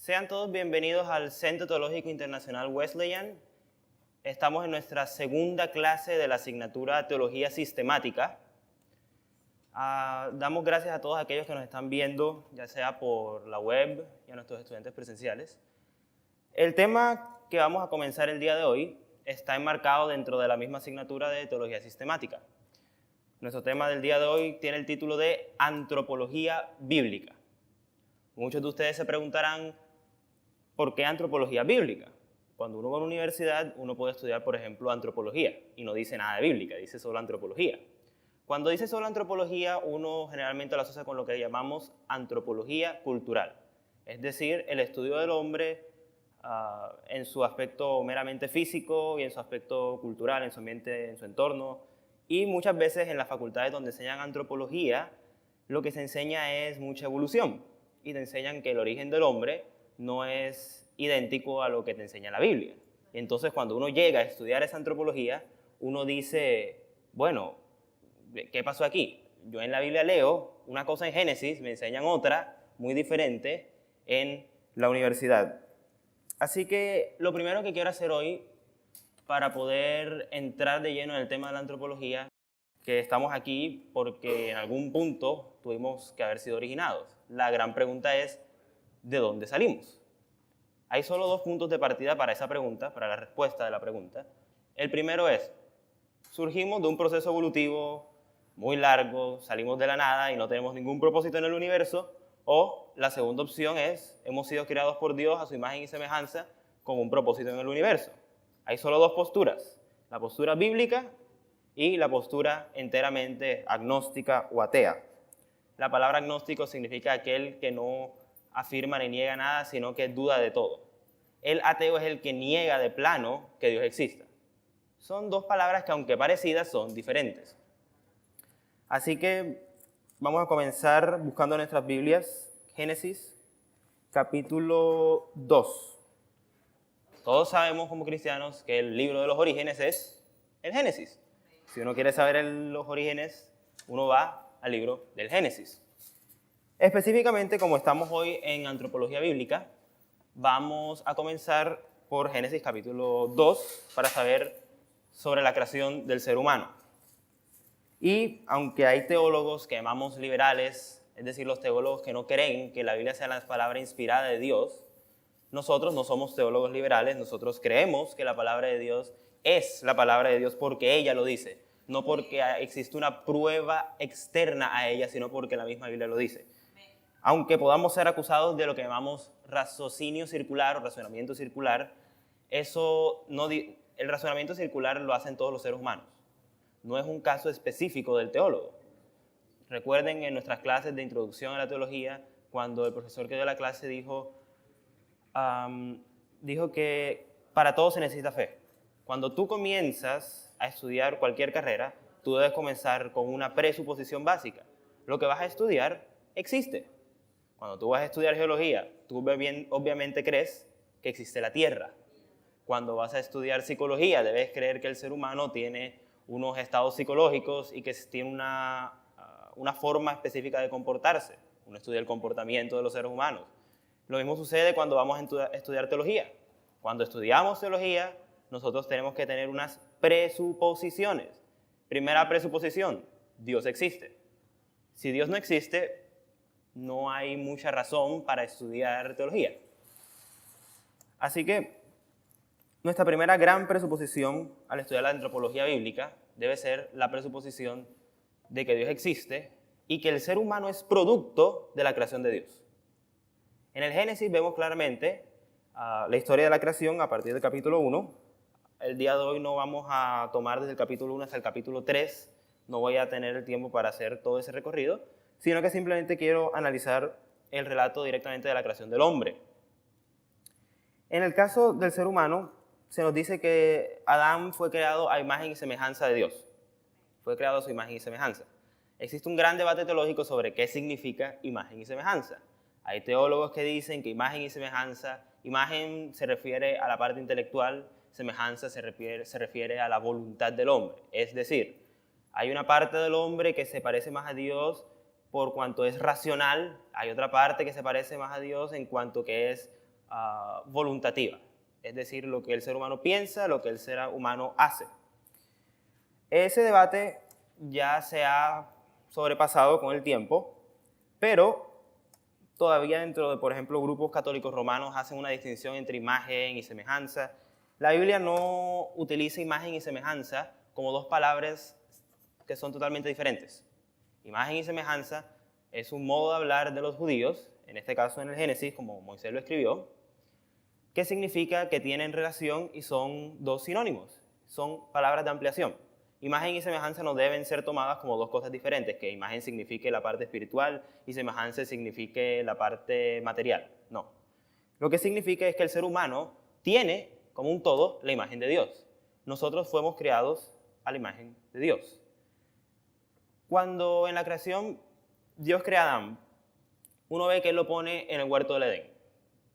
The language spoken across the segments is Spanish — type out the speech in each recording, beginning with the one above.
Sean todos bienvenidos al Centro Teológico Internacional Wesleyan. Estamos en nuestra segunda clase de la asignatura Teología Sistemática. Damos gracias a todos aquellos que nos están viendo, ya sea por la web y a nuestros estudiantes presenciales. El tema que vamos a comenzar el día de hoy está enmarcado dentro de la misma asignatura de Teología Sistemática. Nuestro tema del día de hoy tiene el título de Antropología Bíblica. Muchos de ustedes se preguntarán, ¿por qué antropología bíblica? Cuando uno va a la universidad, uno puede estudiar, por ejemplo, antropología, y no dice nada de bíblica, dice solo antropología. Cuando dice solo antropología, uno generalmente lo asocia con lo que llamamos antropología cultural, es decir, el estudio del hombre en su aspecto meramente físico y en su aspecto cultural, en su ambiente, en su entorno. Y muchas veces en las facultades donde enseñan antropología, lo que se enseña es mucha evolución, y te enseñan que el origen del hombre no es idéntico a lo que te enseña la Biblia. Y entonces cuando uno llega a estudiar esa antropología, uno dice, bueno, ¿qué pasó aquí? Yo en la Biblia leo una cosa en Génesis, me enseñan otra muy diferente en la universidad. Así que lo primero que quiero hacer hoy, para poder entrar de lleno en el tema de la antropología, que estamos aquí porque en algún punto tuvimos que haber sido originados. La gran pregunta es, ¿de dónde salimos? Hay solo dos puntos de partida para esa pregunta, para la respuesta de la pregunta. El primero es, surgimos de un proceso evolutivo muy largo, salimos de la nada y no tenemos ningún propósito en el universo, o la segunda opción es, hemos sido creados por Dios a su imagen y semejanza con un propósito en el universo. Hay solo dos posturas, la postura bíblica y la postura enteramente agnóstica o atea. La palabra agnóstico significa aquel que no afirma ni niega nada, sino que duda de todo. El ateo es el que niega de plano que Dios exista. Son dos palabras que, aunque parecidas, son diferentes. Así que vamos a comenzar buscando nuestras Biblias. Génesis, capítulo 2. Todos sabemos como cristianos que el libro de los orígenes es el Génesis. Si uno quiere saber los orígenes, uno va al libro del Génesis. Específicamente, como estamos hoy en antropología bíblica, vamos a comenzar por Génesis capítulo 2 para saber sobre la creación del ser humano. Y aunque hay teólogos que llamamos liberales, es decir, los teólogos que no creen que la Biblia sea la palabra inspirada de Dios, nosotros no somos teólogos liberales, nosotros creemos que la palabra de Dios es la palabra de Dios porque ella lo dice, no porque existe una prueba externa a ella, sino porque la misma Biblia lo dice. Aunque podamos ser acusados de lo que llamamos raciocinio circular o razonamiento circular, el razonamiento circular lo hacen todos los seres humanos. No es un caso específico del teólogo. Recuerden en nuestras clases de introducción a la teología, cuando el profesor que dio la clase dijo que para todo se necesita fe. Cuando tú comienzas a estudiar cualquier carrera, tú debes comenzar con una presuposición básica. Lo que vas a estudiar existe. Cuando tú vas a estudiar geología, tú obviamente crees que existe la Tierra. Cuando vas a estudiar psicología, debes creer que el ser humano tiene unos estados psicológicos y que tiene una forma específica de comportarse. Uno estudia el comportamiento de los seres humanos. Lo mismo sucede cuando vamos a estudiar teología. Cuando estudiamos teología, nosotros tenemos que tener unas presuposiciones. Primera presuposición, Dios existe. Si Dios no existe, no hay mucha razón para estudiar teología. Así que nuestra primera gran presuposición al estudiar la antropología bíblica debe ser la presuposición de que Dios existe y que el ser humano es producto de la creación de Dios. En el Génesis vemos claramente la historia de la creación a partir del capítulo 1. El día de hoy no vamos a tomar desde el capítulo 1 hasta el capítulo 3. No voy a tener el tiempo para hacer todo ese recorrido, sino que simplemente quiero analizar el relato directamente de la creación del hombre. En el caso del ser humano, se nos dice que Adán fue creado a imagen y semejanza de Dios. Fue creado a su imagen y semejanza. Existe un gran debate teológico sobre qué significa imagen y semejanza. Hay teólogos que dicen que imagen y semejanza, imagen se refiere a la parte intelectual, semejanza se refiere a la voluntad del hombre. Es decir, hay una parte del hombre que se parece más a Dios por cuanto es racional, hay otra parte que se parece más a Dios en cuanto que es voluntativa, es decir, lo que el ser humano piensa, lo que el ser humano hace. Ese debate ya se ha sobrepasado con el tiempo, pero todavía dentro de, por ejemplo, grupos católicos romanos hacen una distinción entre imagen y semejanza. La Biblia no utiliza imagen y semejanza como dos palabras que son totalmente diferentes. Imagen y semejanza es un modo de hablar de los judíos, en este caso en el Génesis, como Moisés lo escribió, que significa que tienen relación y son dos sinónimos, son palabras de ampliación. Imagen y semejanza no deben ser tomadas como dos cosas diferentes, que imagen signifique la parte espiritual y semejanza signifique la parte material. No. Lo que significa es que el ser humano tiene, como un todo, la imagen de Dios. Nosotros fuimos creados a la imagen de Dios. Cuando en la creación Dios crea a Adán, uno ve que Él lo pone en el huerto del Edén.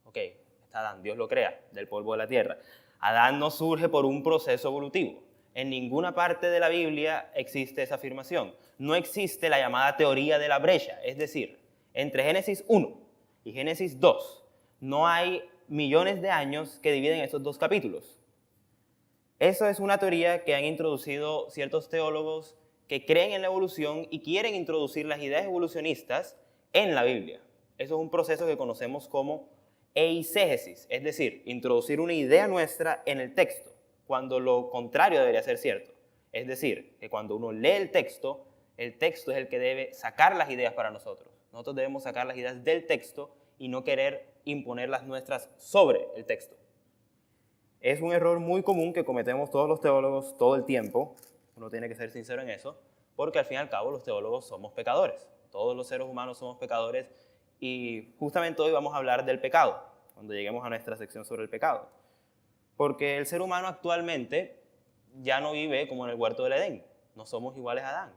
Ok, está Adán, Dios lo crea del polvo de la tierra. Adán no surge por un proceso evolutivo. En ninguna parte de la Biblia existe esa afirmación. No existe la llamada teoría de la brecha, es decir, entre Génesis 1 y Génesis 2 no hay millones de años que dividen esos dos capítulos. Eso es una teoría que han introducido ciertos teólogos que creen en la evolución y quieren introducir las ideas evolucionistas en la Biblia. Eso es un proceso que conocemos como eisegesis, es decir, introducir una idea nuestra en el texto, cuando lo contrario debería ser cierto. Es decir, que cuando uno lee el texto es el que debe sacar las ideas para nosotros. Nosotros debemos sacar las ideas del texto y no querer imponer las nuestras sobre el texto. Es un error muy común que cometemos todos los teólogos todo el tiempo. Uno tiene que ser sincero en eso, porque al fin y al cabo los teólogos somos pecadores. Todos los seres humanos somos pecadores y justamente hoy vamos a hablar del pecado, cuando lleguemos a nuestra sección sobre el pecado. Porque el ser humano actualmente ya no vive como en el huerto del Edén. No somos iguales a Adán.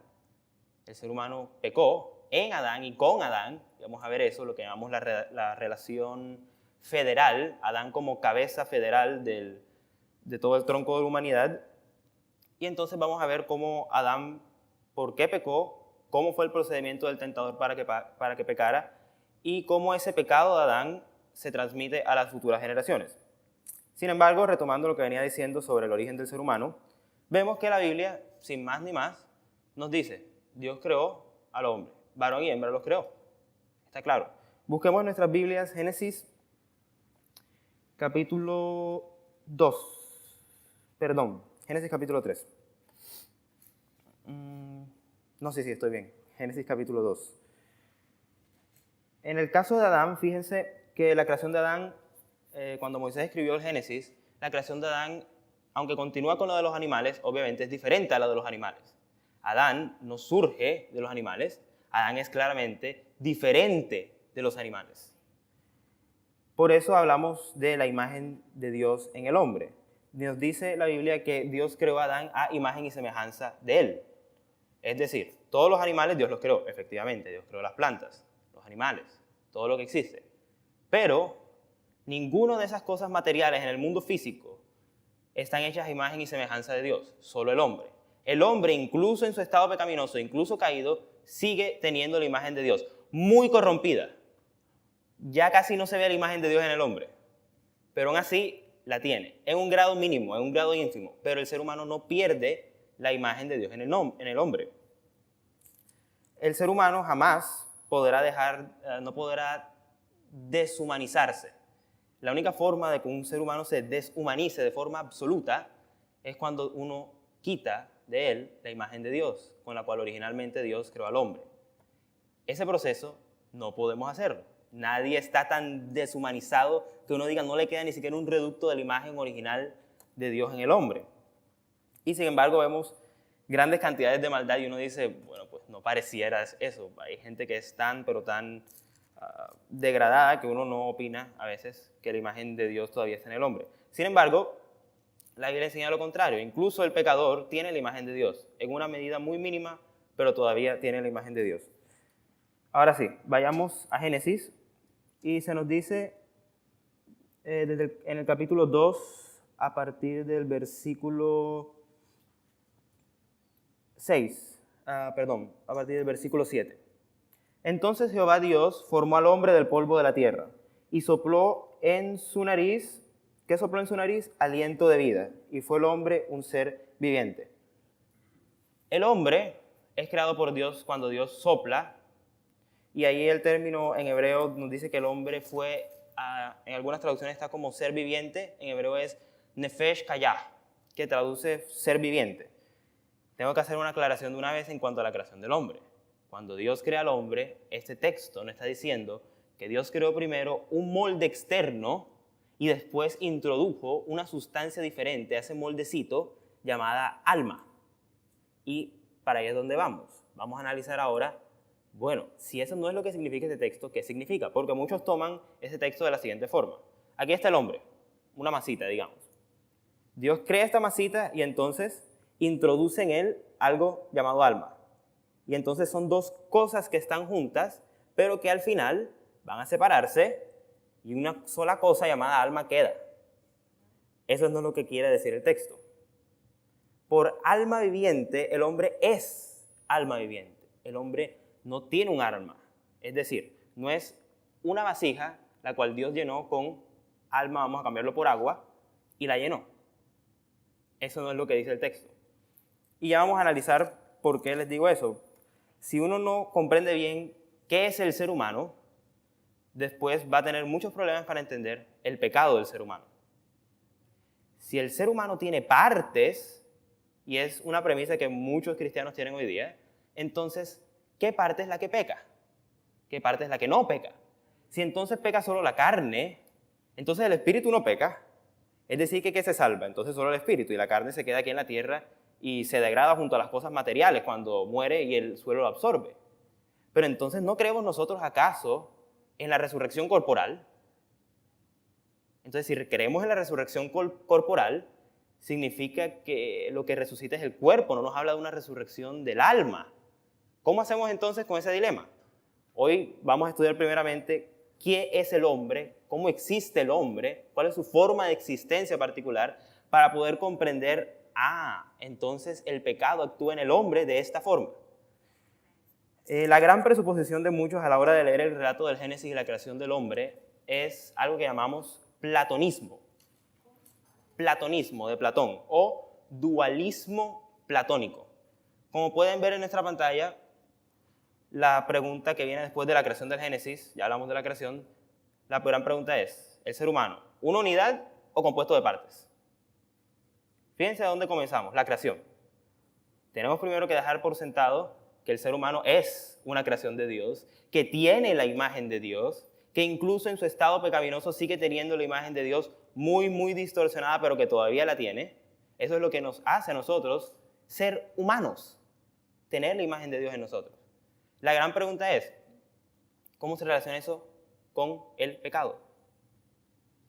El ser humano pecó en Adán y con Adán. Y vamos a ver eso, lo que llamamos la relación federal. Adán como cabeza federal de todo el tronco de la humanidad. Y entonces vamos a ver cómo Adán, por qué pecó, cómo fue el procedimiento del tentador para que pecara y cómo ese pecado de Adán se transmite a las futuras generaciones. Sin embargo, retomando lo que venía diciendo sobre el origen del ser humano, vemos que la Biblia, sin más ni más, nos dice, Dios creó al hombre, varón y hembra los creó. Está claro. Busquemos en nuestras Biblias Génesis capítulo 3. No sé si estoy bien. Génesis capítulo 2. En el caso de Adán, fíjense que la creación de Adán, cuando Moisés escribió el Génesis, la creación de Adán, aunque continúa con lo de los animales, obviamente es diferente a la de los animales. Adán no surge de los animales, Adán es claramente diferente de los animales. Por eso hablamos de la imagen de Dios en el hombre. Nos dice la Biblia que Dios creó a Adán a imagen y semejanza de él. Es decir, todos los animales Dios los creó, efectivamente. Dios creó las plantas, los animales, todo lo que existe. Pero ninguna de esas cosas materiales en el mundo físico están hechas a imagen y semejanza de Dios, solo el hombre. El hombre, incluso en su estado pecaminoso, incluso caído, sigue teniendo la imagen de Dios, muy corrompida. Ya casi no se ve la imagen de Dios en el hombre, pero aún así la tiene, en un grado mínimo, en un grado ínfimo, pero el ser humano no pierde la imagen de Dios en el hombre. El ser humano jamás no podrá deshumanizarse. La única forma de que un ser humano se deshumanice de forma absoluta es cuando uno quita de él la imagen de Dios, con la cual originalmente Dios creó al hombre. Ese proceso no podemos hacerlo. Nadie está tan deshumanizado que uno diga no le queda ni siquiera un reducto de la imagen original de Dios en el hombre. Y sin embargo vemos grandes cantidades de maldad y uno dice, bueno, pues no pareciera eso. Hay gente que es tan, pero tan degradada que uno no opina a veces que la imagen de Dios todavía está en el hombre. Sin embargo, la Biblia enseña lo contrario. Incluso el pecador tiene la imagen de Dios, en una medida muy mínima, pero todavía tiene la imagen de Dios. Ahora sí, vayamos a Génesis y se nos dice en el capítulo 2, a partir del versículo a partir del versículo 7. Entonces Jehová Dios formó al hombre del polvo de la tierra y sopló en su nariz, ¿qué sopló en su nariz? Aliento de vida, y fue el hombre un ser viviente. El hombre es creado por Dios cuando Dios sopla, y ahí el término en hebreo nos dice que el hombre fue, en algunas traducciones está como ser viviente, en hebreo es nefesh kayah, que traduce ser viviente. Tengo que hacer una aclaración de una vez en cuanto a la creación del hombre. Cuando Dios crea al hombre, este texto nos está diciendo que Dios creó primero un molde externo y después introdujo una sustancia diferente a ese moldecito llamada alma. Y para ahí es donde vamos. Vamos a analizar ahora, bueno, si eso no es lo que significa este texto, ¿qué significa? Porque muchos toman ese texto de la siguiente forma. Aquí está el hombre, una masita, digamos. Dios crea esta masita y entonces introduce en él algo llamado alma. Y entonces son dos cosas que están juntas, pero que al final van a separarse y una sola cosa llamada alma queda. Eso no es lo que quiere decir el texto. Por alma viviente, el hombre es alma viviente. El hombre no tiene un alma. Es decir, no es una vasija la cual Dios llenó con alma, vamos a cambiarlo por agua, y la llenó. Eso no es lo que dice el texto. Y ya vamos a analizar por qué les digo eso. Si uno no comprende bien qué es el ser humano, después va a tener muchos problemas para entender el pecado del ser humano. Si el ser humano tiene partes, y es una premisa que muchos cristianos tienen hoy día, entonces, ¿qué parte es la que peca? ¿Qué parte es la que no peca? Si entonces peca solo la carne, entonces el espíritu no peca. Es decir, que ¿qué se salva? Entonces solo el espíritu, y la carne se queda aquí en la tierra y se degrada junto a las cosas materiales cuando muere y el suelo lo absorbe. Pero entonces, ¿no creemos nosotros acaso en la resurrección corporal? Entonces, si creemos en la resurrección corporal, significa que lo que resucita es el cuerpo, no nos habla de una resurrección del alma. ¿Cómo hacemos entonces con ese dilema? Hoy vamos a estudiar primeramente qué es el hombre, cómo existe el hombre, cuál es su forma de existencia particular, para poder comprender, entonces el pecado actúa en el hombre de esta forma. La gran presuposición de muchos a la hora de leer el relato del Génesis y la creación del hombre es algo que llamamos platonismo. Platonismo de Platón o dualismo platónico. Como pueden ver en nuestra pantalla, la pregunta que viene después de la creación del Génesis, ya hablamos de la creación, la gran pregunta es, ¿el ser humano una unidad o compuesto de partes? Fíjense de dónde comenzamos, la creación. Tenemos primero que dejar por sentado que el ser humano es una creación de Dios, que tiene la imagen de Dios, que incluso en su estado pecaminoso sigue teniendo la imagen de Dios muy, muy distorsionada, pero que todavía la tiene. Eso es lo que nos hace a nosotros ser humanos, tener la imagen de Dios en nosotros. La gran pregunta es, ¿cómo se relaciona eso con el pecado?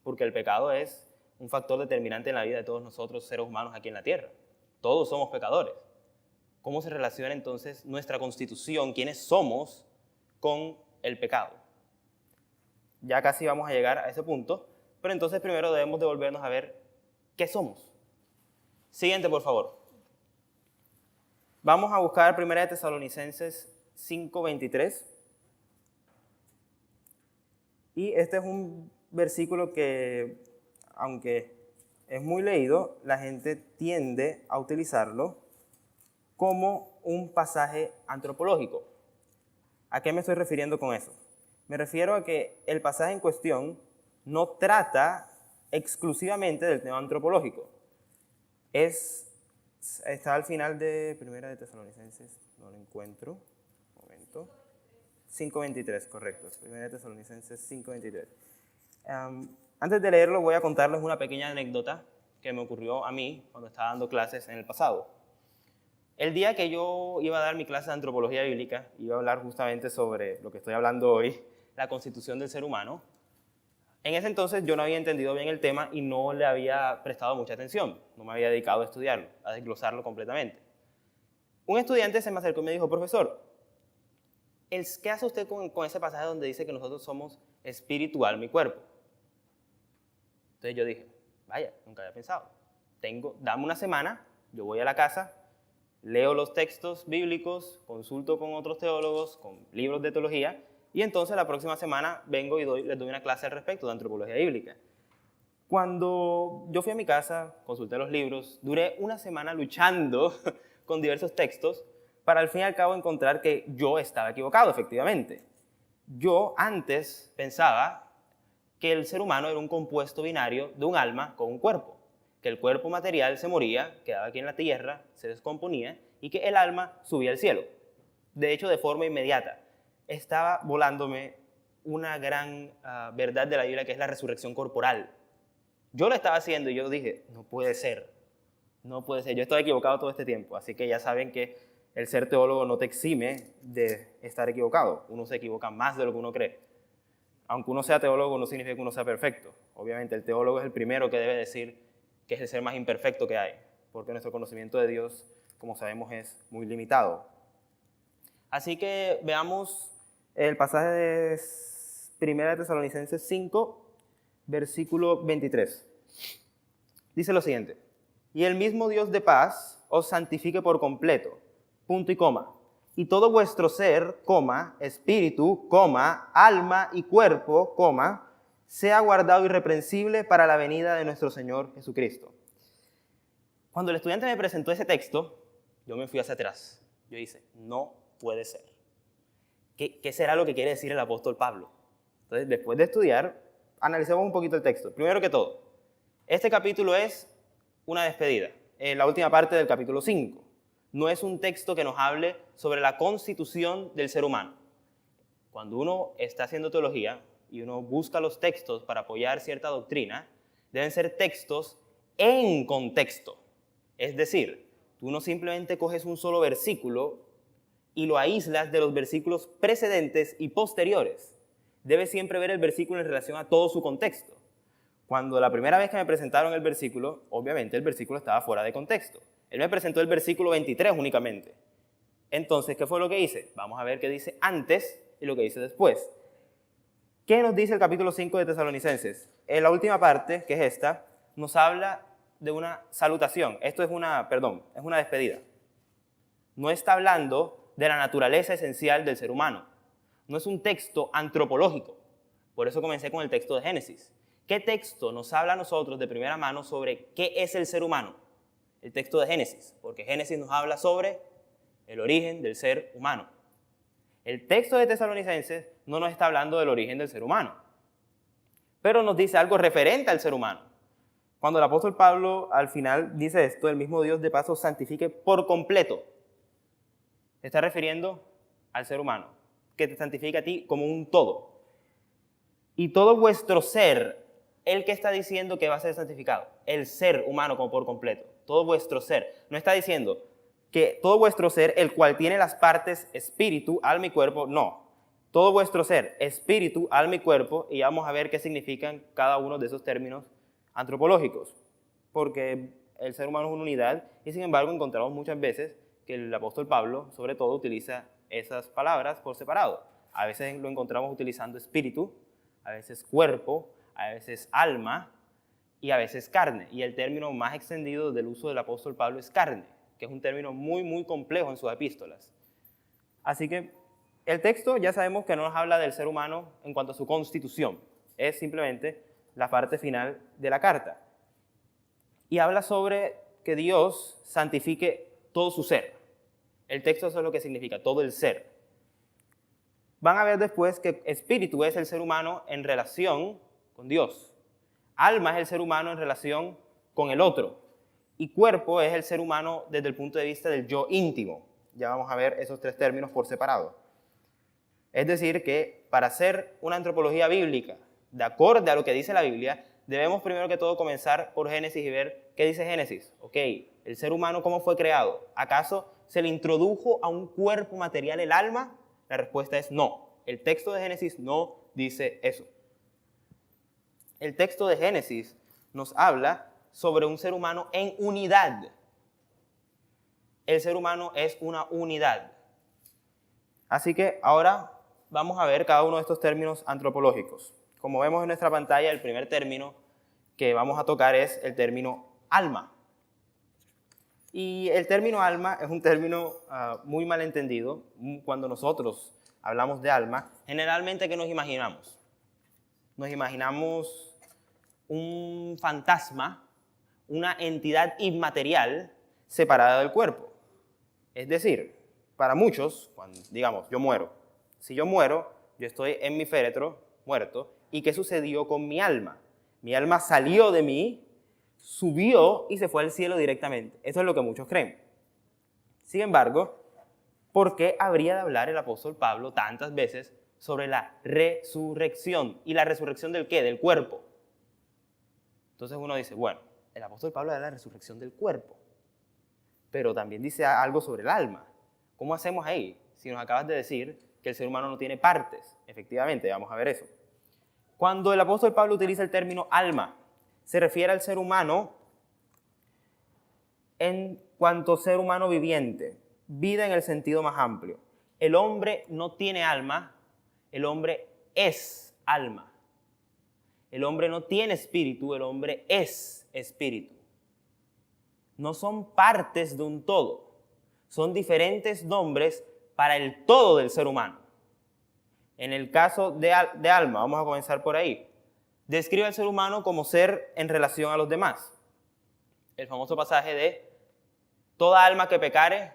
Porque el pecado es un factor determinante en la vida de todos nosotros, seres humanos aquí en la tierra. Todos somos pecadores. ¿Cómo se relaciona entonces nuestra constitución, quiénes somos, con el pecado? Ya casi vamos a llegar a ese punto, pero entonces primero debemos devolvernos a ver qué somos. Siguiente, por favor. Vamos a buscar 1 Tesalonicenses 5:23. Y este es un versículo que, aunque es muy leído, la gente tiende a utilizarlo como un pasaje antropológico. ¿A qué me estoy refiriendo con eso? Me refiero a que el pasaje en cuestión no trata exclusivamente del tema antropológico. Está al final de 1 Tesalonicenses, no lo encuentro, un momento. 5:23, correcto, 1 Tesalonicenses 5:23. Antes de leerlo voy a contarles una pequeña anécdota que me ocurrió a mí cuando estaba dando clases en el pasado. El día que yo iba a dar mi clase de antropología bíblica, iba a hablar justamente sobre lo que estoy hablando hoy, la constitución del ser humano. En ese entonces yo no había entendido bien el tema y no le había prestado mucha atención, no me había dedicado a estudiarlo, a desglosarlo completamente. Un estudiante se me acercó y me dijo, profesor, ¿qué hace usted con ese pasaje donde dice que nosotros somos espíritu, alma y cuerpo? Entonces yo dije, vaya, nunca había pensado. Dame una semana, yo voy a la casa, leo los textos bíblicos, consulto con otros teólogos, con libros de teología, y entonces la próxima semana vengo y les doy una clase al respecto de antropología bíblica. Cuando yo fui a mi casa, consulté los libros, duré una semana luchando con diversos textos para al fin y al cabo encontrar que yo estaba equivocado, efectivamente. Yo antes pensaba que el ser humano era un compuesto binario de un alma con un cuerpo, que el cuerpo material se moría, quedaba aquí en la tierra, se descomponía y que el alma subía al cielo. De hecho, de forma inmediata. Estaba volándome una gran verdad de la Biblia que es la resurrección corporal. Yo lo estaba haciendo y yo dije, no puede ser, no puede ser. Yo estoy equivocado todo este tiempo, así que ya saben que el ser teólogo no te exime de estar equivocado. Uno se equivoca más de lo que uno cree. Aunque uno sea teólogo no significa que uno sea perfecto. Obviamente el teólogo es el primero que debe decir que es el ser más imperfecto que hay, porque nuestro conocimiento de Dios, como sabemos, es muy limitado. Así que veamos el pasaje de 1 Tesalonicenses 5, versículo 23. Dice lo siguiente: y el mismo Dios de paz os santifique por completo, punto y coma, y todo vuestro ser, coma, espíritu, coma, alma y cuerpo, coma, sea guardado irreprensible para la venida de nuestro Señor Jesucristo. Cuando el estudiante me presentó ese texto, yo me fui hacia atrás. Yo dije, no puede ser. ¿Qué será lo que quiere decir el apóstol Pablo? Entonces, después de estudiar, analicemos un poquito el texto. Primero que todo, este capítulo es una despedida, la última parte del capítulo 5. No es un texto que nos hable sobre la constitución del ser humano. Cuando uno está haciendo teología y uno busca los textos para apoyar cierta doctrina, deben ser textos en contexto. Es decir, tú no simplemente coges un solo versículo y lo aíslas de los versículos precedentes y posteriores. Debes siempre ver el versículo en relación a todo su contexto. Cuando la primera vez que me presentaron el versículo, obviamente el versículo estaba fuera de contexto. Él me presentó el versículo 23 únicamente. Entonces, ¿qué fue lo que hice? Vamos a ver qué dice antes y lo que dice después. ¿Qué nos dice el capítulo 5 de Tesalonicenses? En la última parte, que es esta, nos habla de una salutación. Esto es una despedida. No está hablando de la naturaleza esencial del ser humano. No es un texto antropológico. Por eso comencé con el texto de Génesis. ¿Qué texto nos habla a nosotros de primera mano sobre qué es el ser humano? El texto de Génesis, porque Génesis nos habla sobre el origen del ser humano. El texto de Tesalonicenses no nos está hablando del origen del ser humano, pero nos dice algo referente al ser humano. Cuando el apóstol Pablo al final dice esto, el mismo Dios de paz os santifique por completo, se está refiriendo al ser humano, que te santifica a ti como un todo. Y todo vuestro ser, ¿el que está diciendo que va a ser santificado? El ser humano como por completo, todo vuestro ser. No está diciendo que todo vuestro ser, el cual tiene las partes espíritu, alma y cuerpo, no. Todo vuestro ser, espíritu, alma y cuerpo, y vamos a ver qué significan cada uno de esos términos antropológicos, porque el ser humano es una unidad y sin embargo encontramos muchas veces que el apóstol Pablo, sobre todo, utiliza esas palabras por separado. A veces lo encontramos utilizando espíritu, a veces cuerpo, a veces alma y a veces carne. Y el término más extendido del uso del apóstol Pablo es carne, que es un término muy, muy complejo en sus epístolas. Así que el texto ya sabemos que no nos habla del ser humano en cuanto a su constitución, es simplemente la parte final de la carta. Y habla sobre que Dios santifique todo su ser. El texto eso es lo que significa, todo el ser. Van a ver después que espíritu es el ser humano en relación con Dios. Alma es el ser humano en relación con el otro. Y cuerpo es el ser humano desde el punto de vista del yo íntimo. Ya vamos a ver esos tres términos por separado. Es decir, que para hacer una antropología bíblica, de acuerdo a lo que dice la Biblia, debemos primero que todo comenzar por Génesis y ver qué dice Génesis. Ok, el ser humano, ¿cómo fue creado? ¿Acaso se le introdujo a un cuerpo material el alma? La respuesta es no. El texto de Génesis no dice eso. El texto de Génesis nos habla sobre un ser humano en unidad. El ser humano es una unidad. Así que ahora vamos a ver cada uno de estos términos antropológicos. Como vemos en nuestra pantalla, el primer término que vamos a tocar es el término alma. Y el término alma es un término muy mal entendido cuando nosotros hablamos de alma, generalmente, ¿qué nos imaginamos? Nos imaginamos un fantasma, una entidad inmaterial separada del cuerpo. Es decir, para muchos, cuando, digamos, yo muero. Si yo muero, yo estoy en mi féretro, muerto, ¿y qué sucedió con mi alma? Mi alma salió de mí, subió y se fue al cielo directamente. Eso es lo que muchos creen. Sin embargo, ¿por qué habría de hablar el apóstol Pablo tantas veces sobre la resurrección? ¿Y la resurrección del qué? Del cuerpo. Entonces uno dice, bueno, el apóstol Pablo habla de la resurrección del cuerpo, pero también dice algo sobre el alma. ¿Cómo hacemos ahí? Si nos acabas de decir que el ser humano no tiene partes. Efectivamente, vamos a ver eso. Cuando el apóstol Pablo utiliza el término alma, se refiere al ser humano en cuanto ser humano viviente, vida en el sentido más amplio. El hombre no tiene alma, el hombre es alma. El hombre no tiene espíritu, el hombre es espíritu. No son partes de un todo, son diferentes nombres para el todo del ser humano. En el caso de alma, vamos a comenzar por ahí, describe al ser humano como ser en relación a los demás. El famoso pasaje de toda alma que pecare,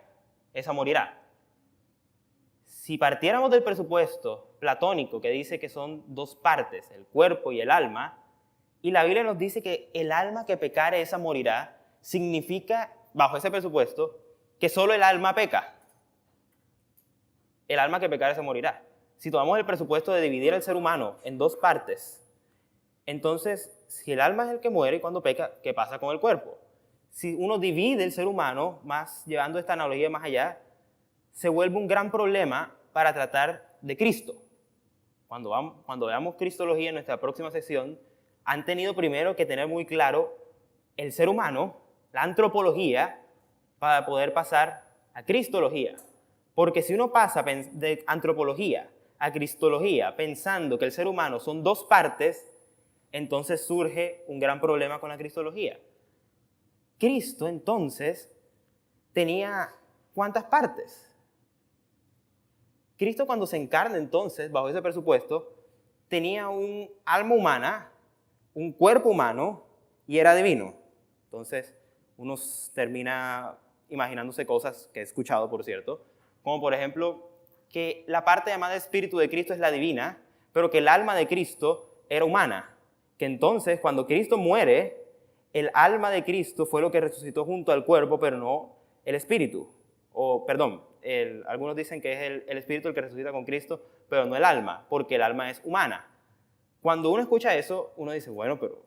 esa morirá. Si partiéramos del presupuesto platónico que dice que son dos partes, el cuerpo y el alma, y la Biblia nos dice que el alma que pecare, esa morirá, significa, bajo ese presupuesto, que solo el alma peca. El alma que pecare, esa morirá. Si tomamos el presupuesto de dividir al ser humano en dos partes, entonces, si el alma es el que muere cuando peca, ¿qué pasa con el cuerpo? Si uno divide el ser humano, más llevando esta analogía más allá, se vuelve un gran problema para tratar de Cristo. Cuando veamos Cristología en nuestra próxima sesión, han tenido primero que tener muy claro el ser humano, la antropología, para poder pasar a Cristología. Porque si uno pasa de antropología a Cristología pensando que el ser humano son dos partes, entonces surge un gran problema con la Cristología. Cristo entonces tenía ¿cuántas partes? Cristo cuando se encarna entonces, bajo ese presupuesto, tenía un alma humana, un cuerpo humano y era divino. Entonces uno termina imaginándose cosas que he escuchado, por cierto, como por ejemplo que la parte llamada espíritu de Cristo es la divina, pero que el alma de Cristo era humana. Que entonces cuando Cristo muere, el alma de Cristo fue lo que resucitó junto al cuerpo, pero no el espíritu. O, perdón, algunos dicen que es el espíritu el que resucita con Cristo, pero no el alma, porque el alma es humana. Cuando uno escucha eso, uno dice, bueno, pero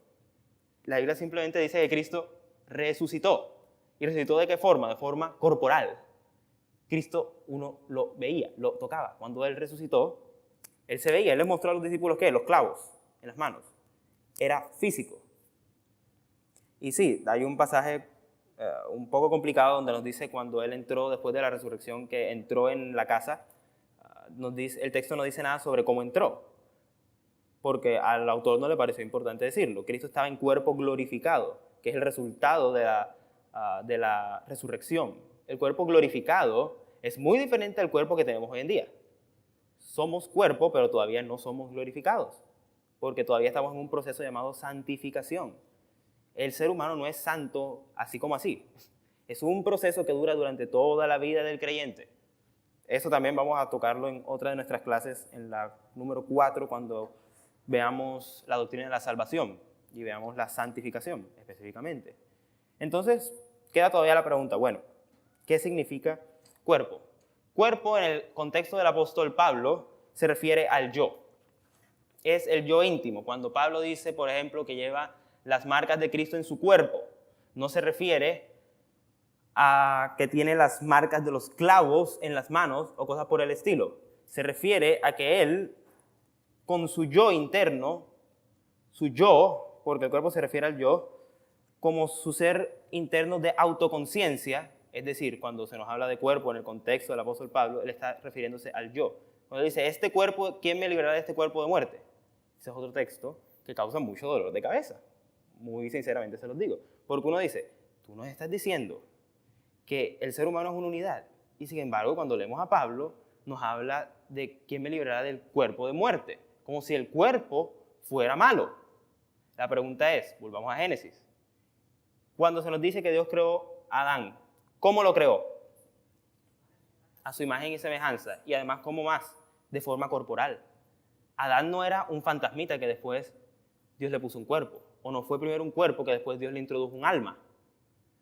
la Biblia simplemente dice que Cristo resucitó. ¿Y resucitó de qué forma? De forma corporal. Cristo uno lo veía, lo tocaba. Cuando Él resucitó, Él se veía. Él les mostró a los discípulos, ¿qué? Los clavos en las manos. Era físico. Y sí, hay un pasaje un poco complicado donde nos dice cuando Él entró después de la resurrección, que entró en la casa, el texto no dice nada sobre cómo entró, porque al autor no le pareció importante decirlo. Cristo estaba en cuerpo glorificado, que es el resultado de la resurrección. El cuerpo glorificado es muy diferente al cuerpo que tenemos hoy en día. Somos cuerpo, pero todavía no somos glorificados, porque todavía estamos en un proceso llamado santificación. El ser humano no es santo así como así. Es un proceso que dura durante toda la vida del creyente. Eso también vamos a tocarlo en otra de nuestras clases, en la número 4, cuando veamos la doctrina de la salvación y veamos la santificación específicamente. Entonces, queda todavía la pregunta, bueno, ¿qué significa cuerpo? Cuerpo en el contexto del apóstol Pablo se refiere al yo. Es el yo íntimo. Cuando Pablo dice, por ejemplo, que lleva las marcas de Cristo en su cuerpo, no se refiere a que tiene las marcas de los clavos en las manos o cosas por el estilo. Se refiere a que Él, con su yo interno, su yo, porque el cuerpo se refiere al yo, como su ser interno de autoconciencia, es decir, cuando se nos habla de cuerpo en el contexto del apóstol Pablo, él está refiriéndose al yo. Cuando dice, este cuerpo, ¿quién me librará de este cuerpo de muerte? Ese es otro texto que causa mucho dolor de cabeza. Muy sinceramente se los digo. Porque uno dice, tú nos estás diciendo que el ser humano es una unidad. Y sin embargo, cuando leemos a Pablo, nos habla de quién me librará del cuerpo de muerte, como si el cuerpo fuera malo. La pregunta es, volvamos a Génesis. Cuando se nos dice que Dios creó a Adán, ¿cómo lo creó? A su imagen y semejanza. Y además, ¿cómo más? De forma corporal. Adán no era un fantasmita que después Dios le puso un cuerpo. O no fue primero un cuerpo que después Dios le introdujo un alma.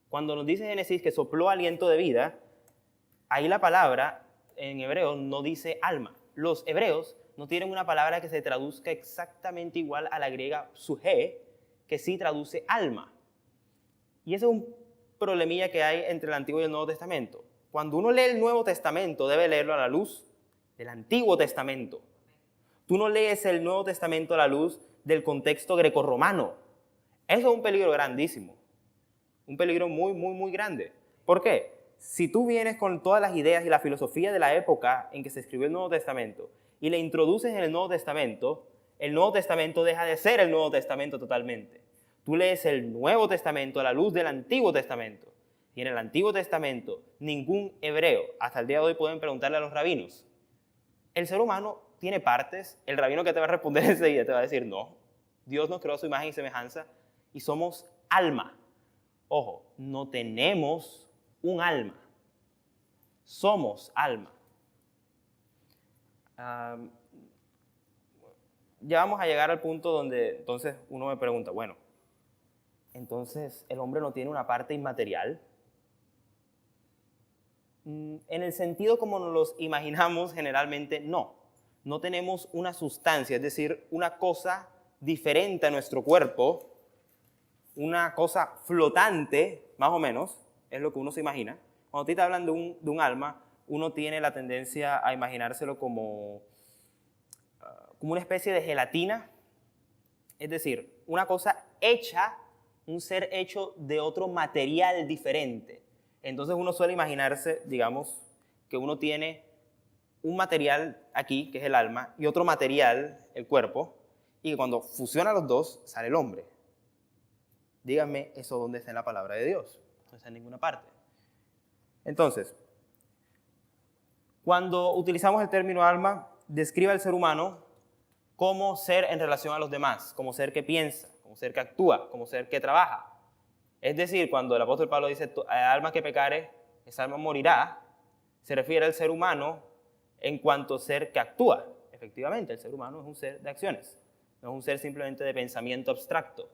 Cuando nos dice Génesis que sopló aliento de vida, ahí la palabra en hebreo no dice alma. Los hebreos no tienen una palabra que se traduzca exactamente igual a la griega psuché, que sí traduce alma. Y ese es un problemilla que hay entre el Antiguo y el Nuevo Testamento. Cuando uno lee el Nuevo Testamento, debe leerlo a la luz del Antiguo Testamento. Tú no lees el Nuevo Testamento a la luz del contexto grecorromano. Eso es un peligro grandísimo. Un peligro muy, muy, muy grande. ¿Por qué? Si tú vienes con todas las ideas y la filosofía de la época en que se escribió el Nuevo Testamento y le introduces en el Nuevo Testamento deja de ser el Nuevo Testamento totalmente. Tú lees el Nuevo Testamento a la luz del Antiguo Testamento. Y en el Antiguo Testamento, ningún hebreo, hasta el día de hoy pueden preguntarle a los rabinos, ¿el ser humano tiene partes? El rabino que te va a responder enseguida te va a decir, no, Dios nos creó a su imagen y semejanza y somos alma. Ojo, no tenemos un alma, somos alma. Ya vamos a llegar al punto donde entonces uno me pregunta, bueno, entonces el hombre no tiene una parte inmaterial. En el sentido como nos los imaginamos generalmente, no. No tenemos una sustancia, es decir, una cosa diferente a nuestro cuerpo, una cosa flotante, más o menos, es lo que uno se imagina. Cuando te hablan de un alma, uno tiene la tendencia a imaginárselo como una especie de gelatina, es decir, una cosa hecha, un ser hecho de otro material diferente. Entonces uno suele imaginarse, digamos, que uno tiene un material aquí, que es el alma, y otro material, el cuerpo, y que cuando fusionan los dos, sale el hombre. Díganme eso dónde está en la palabra de Dios. No está en ninguna parte. Entonces, cuando utilizamos el término alma, describe al ser humano como ser en relación a los demás, como ser que piensa, como ser que actúa, como ser que trabaja. Es decir, cuando el apóstol Pablo dice, alma que pecare, esa alma morirá, se refiere al ser humano en cuanto ser que actúa. Efectivamente, el ser humano es un ser de acciones, no es un ser simplemente de pensamiento abstracto.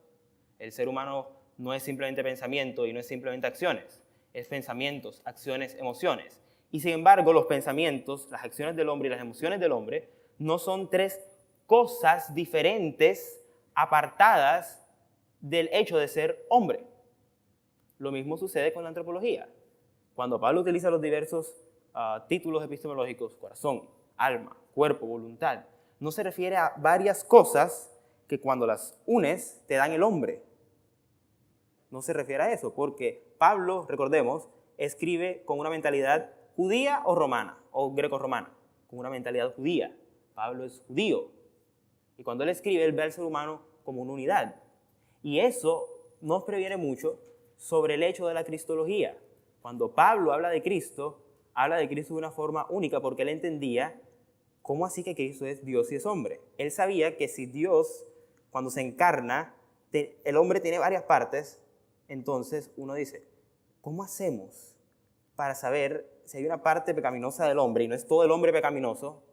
El ser humano no es simplemente pensamiento y no es simplemente acciones, es pensamientos, acciones, emociones. Y sin embargo, los pensamientos, las acciones del hombre y las emociones del hombre no son tres cosas diferentes, apartadas del hecho de ser hombre. Lo mismo sucede con la antropología. Cuando Pablo utiliza los diversos títulos epistemológicos, corazón, alma, cuerpo, voluntad, no se refiere a varias cosas que cuando las unes te dan el hombre. No se refiere a eso, porque Pablo, recordemos, escribe con una mentalidad judía o romana, o greco-romana, con una mentalidad judía. Pablo es judío. Y cuando él escribe, él ve al ser humano como una unidad. Y eso nos previene mucho sobre el hecho de la cristología. Cuando Pablo habla de Cristo de una forma única, porque él entendía cómo así que Cristo es Dios y es hombre. Él sabía que si Dios, cuando se encarna, el hombre tiene varias partes, entonces uno dice, ¿cómo hacemos para saber si hay una parte pecaminosa del hombre y no es todo el hombre pecaminoso?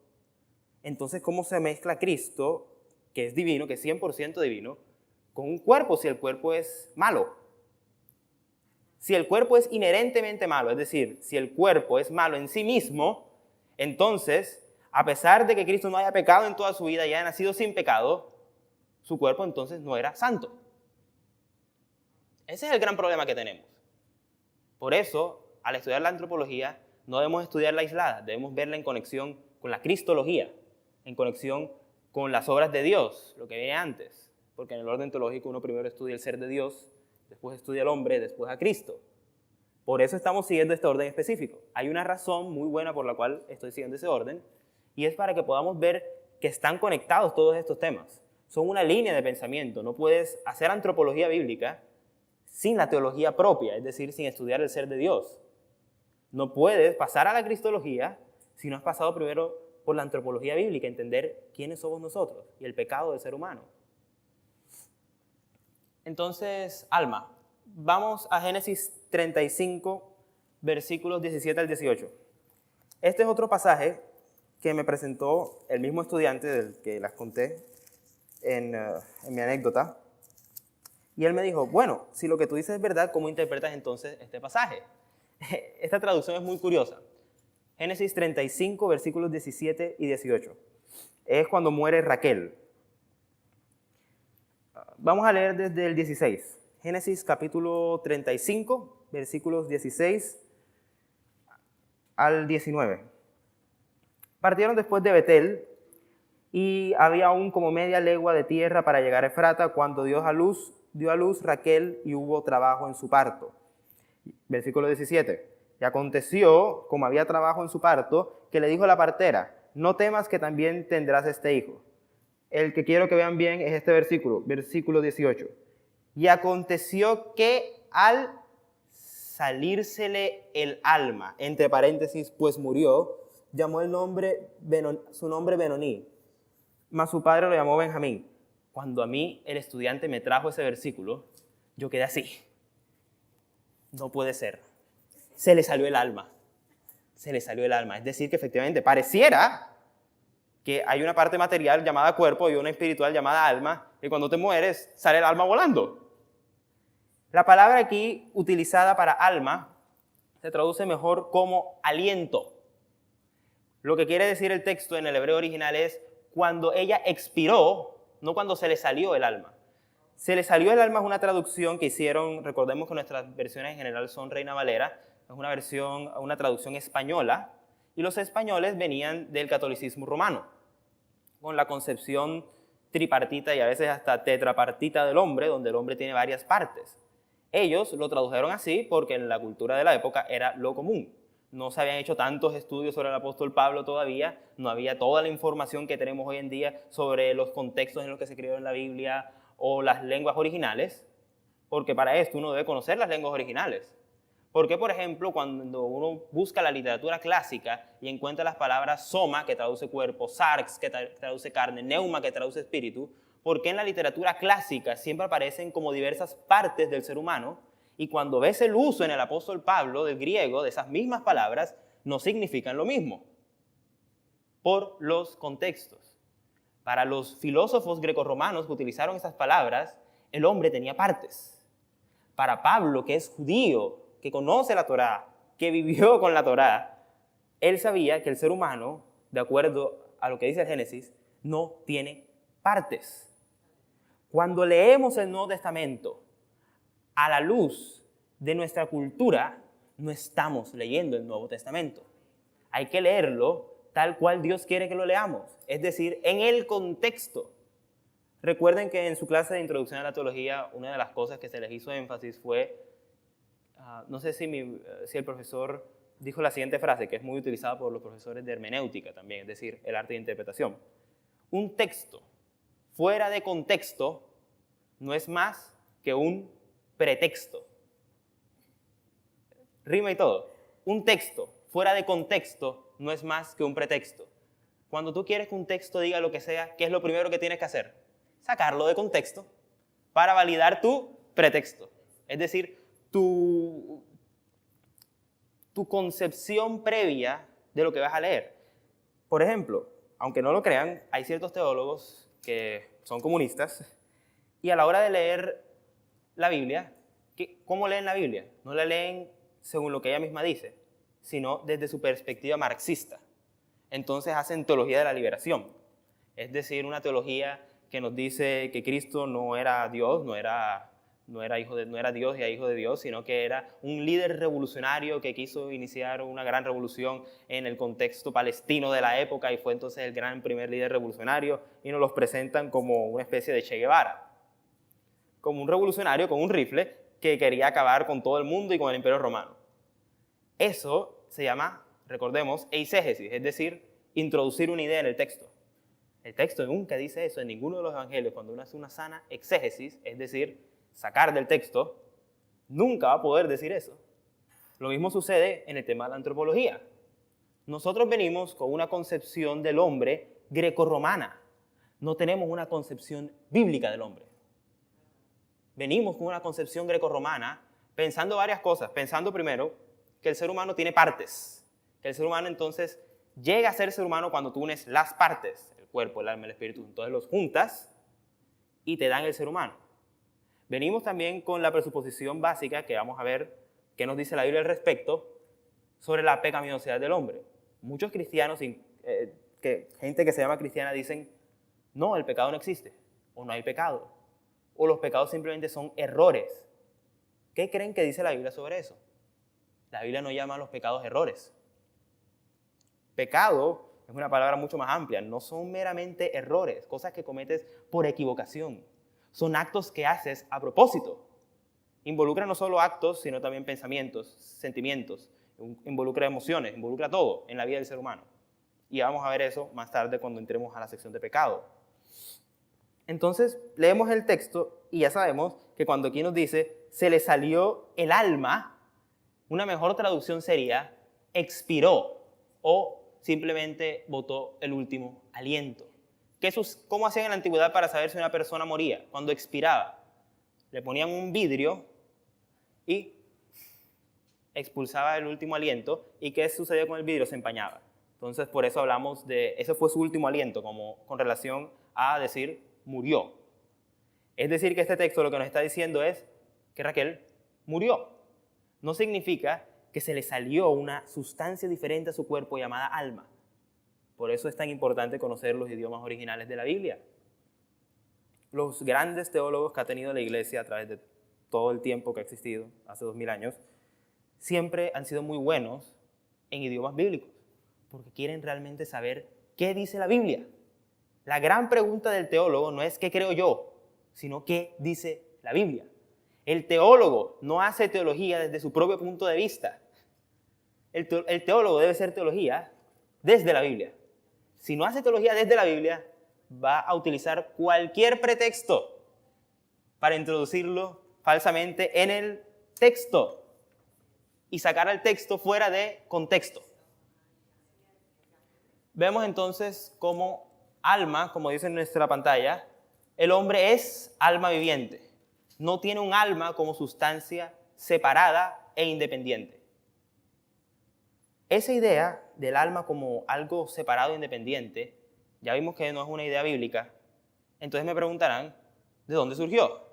Entonces, ¿cómo se mezcla Cristo, que es divino, que es 100% divino, con un cuerpo si el cuerpo es malo? Si el cuerpo es inherentemente malo, es decir, si el cuerpo es malo en sí mismo, entonces, a pesar de que Cristo no haya pecado en toda su vida y haya nacido sin pecado, su cuerpo entonces no era santo. Ese es el gran problema que tenemos. Por eso, al estudiar la antropología, no debemos estudiarla aislada, debemos verla en conexión con la cristología, en conexión con las obras de Dios, lo que viene antes. Porque en el orden teológico uno primero estudia el ser de Dios, después estudia al hombre, después a Cristo. Por eso estamos siguiendo este orden específico. Hay una razón muy buena por la cual estoy siguiendo ese orden, y es para que podamos ver que están conectados todos estos temas. Son una línea de pensamiento. No puedes hacer antropología bíblica sin la teología propia, es decir, sin estudiar el ser de Dios. No puedes pasar a la cristología si no has pasado primero por la antropología bíblica, entender quiénes somos nosotros y el pecado del ser humano. Entonces, Alma, vamos a Génesis 35, versículos 17 al 18. Este es otro pasaje que me presentó el mismo estudiante del que las conté en mi anécdota. Y él me dijo, bueno, si lo que tú dices es verdad, ¿cómo interpretas entonces este pasaje? Esta traducción es muy curiosa. Génesis 35, versículos 17 y 18. Es cuando muere Raquel. Vamos a leer desde el 16. Génesis capítulo 35, versículos 16 al 19. Partieron después de Betel y había aún como media legua de tierra para llegar a Efrata cuando dio a luz Raquel y hubo trabajo en su parto. Versículo 17. Y aconteció, como había trabajo en su parto, que le dijo a la partera, no temas que también tendrás este hijo. El que quiero que vean bien es este versículo, versículo 18. Y aconteció que al salírsele el alma, entre paréntesis, pues murió, llamó su nombre Benoní, mas su padre lo llamó Benjamín. Cuando a mí el estudiante me trajo ese versículo, yo quedé así. No puede ser. Se le salió el alma. Se le salió el alma. Es decir, que efectivamente pareciera que hay una parte material llamada cuerpo y una espiritual llamada alma, y cuando te mueres sale el alma volando. La palabra aquí utilizada para alma se traduce mejor como aliento. Lo que quiere decir el texto en el hebreo original es cuando ella expiró, no cuando se le salió el alma. Se le salió el alma es una traducción que hicieron, recordemos que nuestras versiones en general son Reina Valera, es una traducción española, y los españoles venían del catolicismo romano, con la concepción tripartita y a veces hasta tetrapartita del hombre, donde el hombre tiene varias partes. Ellos lo tradujeron así porque en la cultura de la época era lo común. No se habían hecho tantos estudios sobre el apóstol Pablo todavía, no había toda la información que tenemos hoy en día sobre los contextos en los que se escribió en la Biblia o las lenguas originales, porque para esto uno debe conocer las lenguas originales. Porque, por ejemplo, cuando uno busca la literatura clásica y encuentra las palabras soma, que traduce cuerpo, sarx, que traduce carne, neuma, que traduce espíritu, ¿por qué en la literatura clásica siempre aparecen como diversas partes del ser humano? Y cuando ves el uso en el apóstol Pablo del griego de esas mismas palabras, no significan lo mismo. Por los contextos. Para los filósofos grecorromanos que utilizaron esas palabras, el hombre tenía partes. Para Pablo, que es judío, que conoce la Torá, que vivió con la Torá, él sabía que el ser humano, de acuerdo a lo que dice el Génesis, no tiene partes. Cuando leemos el Nuevo Testamento a la luz de nuestra cultura, no estamos leyendo el Nuevo Testamento. Hay que leerlo tal cual Dios quiere que lo leamos, es decir, en el contexto. Recuerden que en su clase de introducción a la teología, una de las cosas que se les hizo énfasis fue, no sé si el profesor dijo la siguiente frase, que es muy utilizada por los profesores de hermenéutica también, es decir, el arte de interpretación. Un texto fuera de contexto no es más que un pretexto. Rima y todo. Un texto fuera de contexto no es más que un pretexto. Cuando tú quieres que un texto diga lo que sea, ¿qué es lo primero que tienes que hacer? Sacarlo de contexto para validar tu pretexto. Es decir, tu concepción previa de lo que vas a leer. Por ejemplo, aunque no lo crean, hay ciertos teólogos que son comunistas y a la hora de leer la Biblia, ¿cómo leen la Biblia? No la leen según lo que ella misma dice, sino desde su perspectiva marxista. Entonces hacen teología de la liberación, es decir, una teología que nos dice que Cristo no era Dios, no era Dios y hijo de Dios, sino que era un líder revolucionario que quiso iniciar una gran revolución en el contexto palestino de la época y fue entonces el gran primer líder revolucionario y nos los presentan como una especie de Che Guevara, como un revolucionario con un rifle que quería acabar con todo el mundo y con el Imperio Romano. Eso se llama, recordemos, eisegesis, es decir, introducir una idea en el texto. El texto nunca dice eso en ninguno de los evangelios. Cuando uno hace una sana exégesis, es decir, sacar del texto, nunca va a poder decir eso. Lo mismo sucede en el tema de la antropología. Nosotros venimos con una concepción del hombre grecorromana. No tenemos una concepción bíblica del hombre. Venimos con una concepción grecorromana pensando varias cosas. Pensando primero que el ser humano tiene partes. Que el ser humano entonces llega a ser ser humano cuando tú unes las partes, el cuerpo, el alma, el espíritu. Entonces los juntas y te dan el ser humano. Venimos también con la presuposición básica que vamos a ver qué nos dice la Biblia al respecto sobre la pecaminosidad del hombre. Muchos cristianos, gente que se llama cristiana, dicen, no, el pecado no existe, o no hay pecado, o los pecados simplemente son errores. ¿Qué creen que dice la Biblia sobre eso? La Biblia no llama a los pecados errores. Pecado es una palabra mucho más amplia, no son meramente errores, cosas que cometes por equivocación. Son actos que haces a propósito. Involucra no solo actos, sino también pensamientos, sentimientos, involucra emociones, involucra todo en la vida del ser humano. Y vamos a ver eso más tarde cuando entremos a la sección de pecado. Entonces, leemos el texto y ya sabemos que cuando aquí nos dice, se le salió el alma, una mejor traducción sería, expiró o simplemente botó el último aliento. ¿Cómo hacían en la antigüedad para saber si una persona moría? Cuando expiraba, le ponían un vidrio y expulsaba el último aliento. ¿Y qué sucedía con el vidrio? Se empañaba. Entonces, por eso hablamos de, ese fue su último aliento, como con relación a decir, murió. Es decir, que este texto lo que nos está diciendo es que Raquel murió. No significa que se le salió una sustancia diferente a su cuerpo llamada alma. Por eso es tan importante conocer los idiomas originales de la Biblia. Los grandes teólogos que ha tenido la Iglesia a través de todo el tiempo que ha existido, hace 2000 años, siempre han sido muy buenos en idiomas bíblicos, porque quieren realmente saber qué dice la Biblia. La gran pregunta del teólogo no es qué creo yo, sino qué dice la Biblia. El teólogo no hace teología desde su propio punto de vista. El teólogo debe hacer teología desde la Biblia. Si no hace teología desde la Biblia, va a utilizar cualquier pretexto para introducirlo falsamente en el texto y sacar al texto fuera de contexto. Vemos entonces como alma, como dice en nuestra pantalla, el hombre es alma viviente. No tiene un alma como sustancia separada e independiente. Esa idea del alma como algo separado e independiente, ya vimos que no es una idea bíblica. Entonces me preguntarán, ¿de dónde surgió?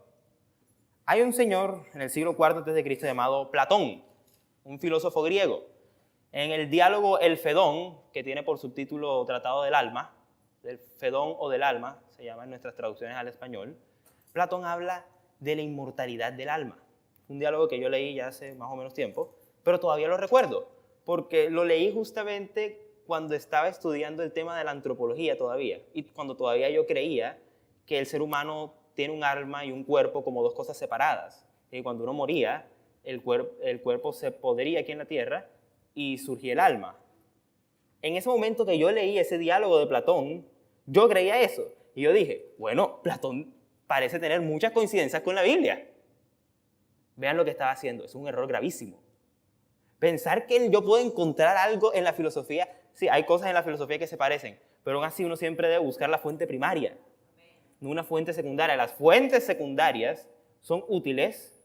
Hay un señor en el siglo IV a.C. llamado Platón, un filósofo griego. En el diálogo El Fedón, que tiene por subtítulo Tratado del Alma, del Fedón o del Alma, se llama en nuestras traducciones al español, Platón habla de la inmortalidad del alma. Un diálogo que yo leí ya hace más o menos tiempo, pero todavía lo recuerdo, porque lo leí justamente cuando estaba estudiando el tema de la antropología todavía, y cuando todavía yo creía que el ser humano tiene un alma y un cuerpo como dos cosas separadas. Y cuando uno moría, el cuerpo se podría aquí en la tierra y surgía el alma. En ese momento que yo leí ese diálogo de Platón, yo creía eso. Y yo dije, bueno, Platón parece tener muchas coincidencias con la Biblia. Vean lo que estaba haciendo, es un error gravísimo. Pensar que yo puedo encontrar algo en la filosofía, sí, hay cosas en la filosofía que se parecen, pero aún así uno siempre debe buscar la fuente primaria, no una fuente secundaria. Las fuentes secundarias son útiles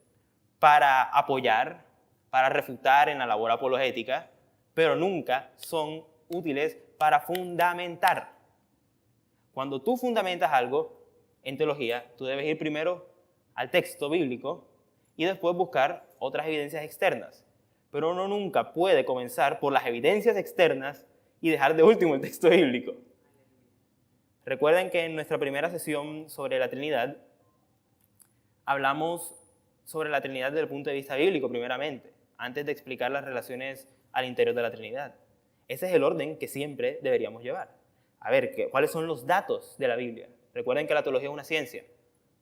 para apoyar, para refutar en la labor apologética, pero nunca son útiles para fundamentar. Cuando tú fundamentas algo en teología, tú debes ir primero al texto bíblico y después buscar otras evidencias externas. Pero uno nunca puede comenzar por las evidencias externas y dejar de último el texto bíblico. Recuerden que en nuestra primera sesión sobre la Trinidad hablamos sobre la Trinidad desde el punto de vista bíblico primeramente, antes de explicar las relaciones al interior de la Trinidad. Ese es el orden que siempre deberíamos llevar. A ver, ¿cuáles son los datos de la Biblia? Recuerden que la teología es una ciencia.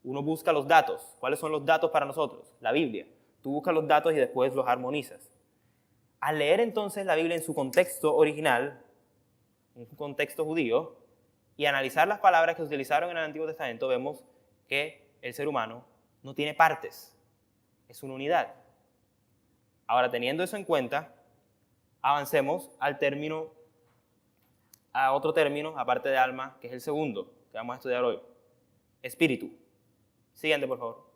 Uno busca los datos. ¿Cuáles son los datos para nosotros? La Biblia. Tú buscas los datos y después los armonizas. Al leer entonces la Biblia en su contexto original, en su contexto judío, y analizar las palabras que se utilizaron en el Antiguo Testamento, vemos que el ser humano no tiene partes, es una unidad. Ahora, teniendo eso en cuenta, avancemos a otro término, aparte de alma, que es el segundo que vamos a estudiar hoy. Espíritu. Siguiente, por favor.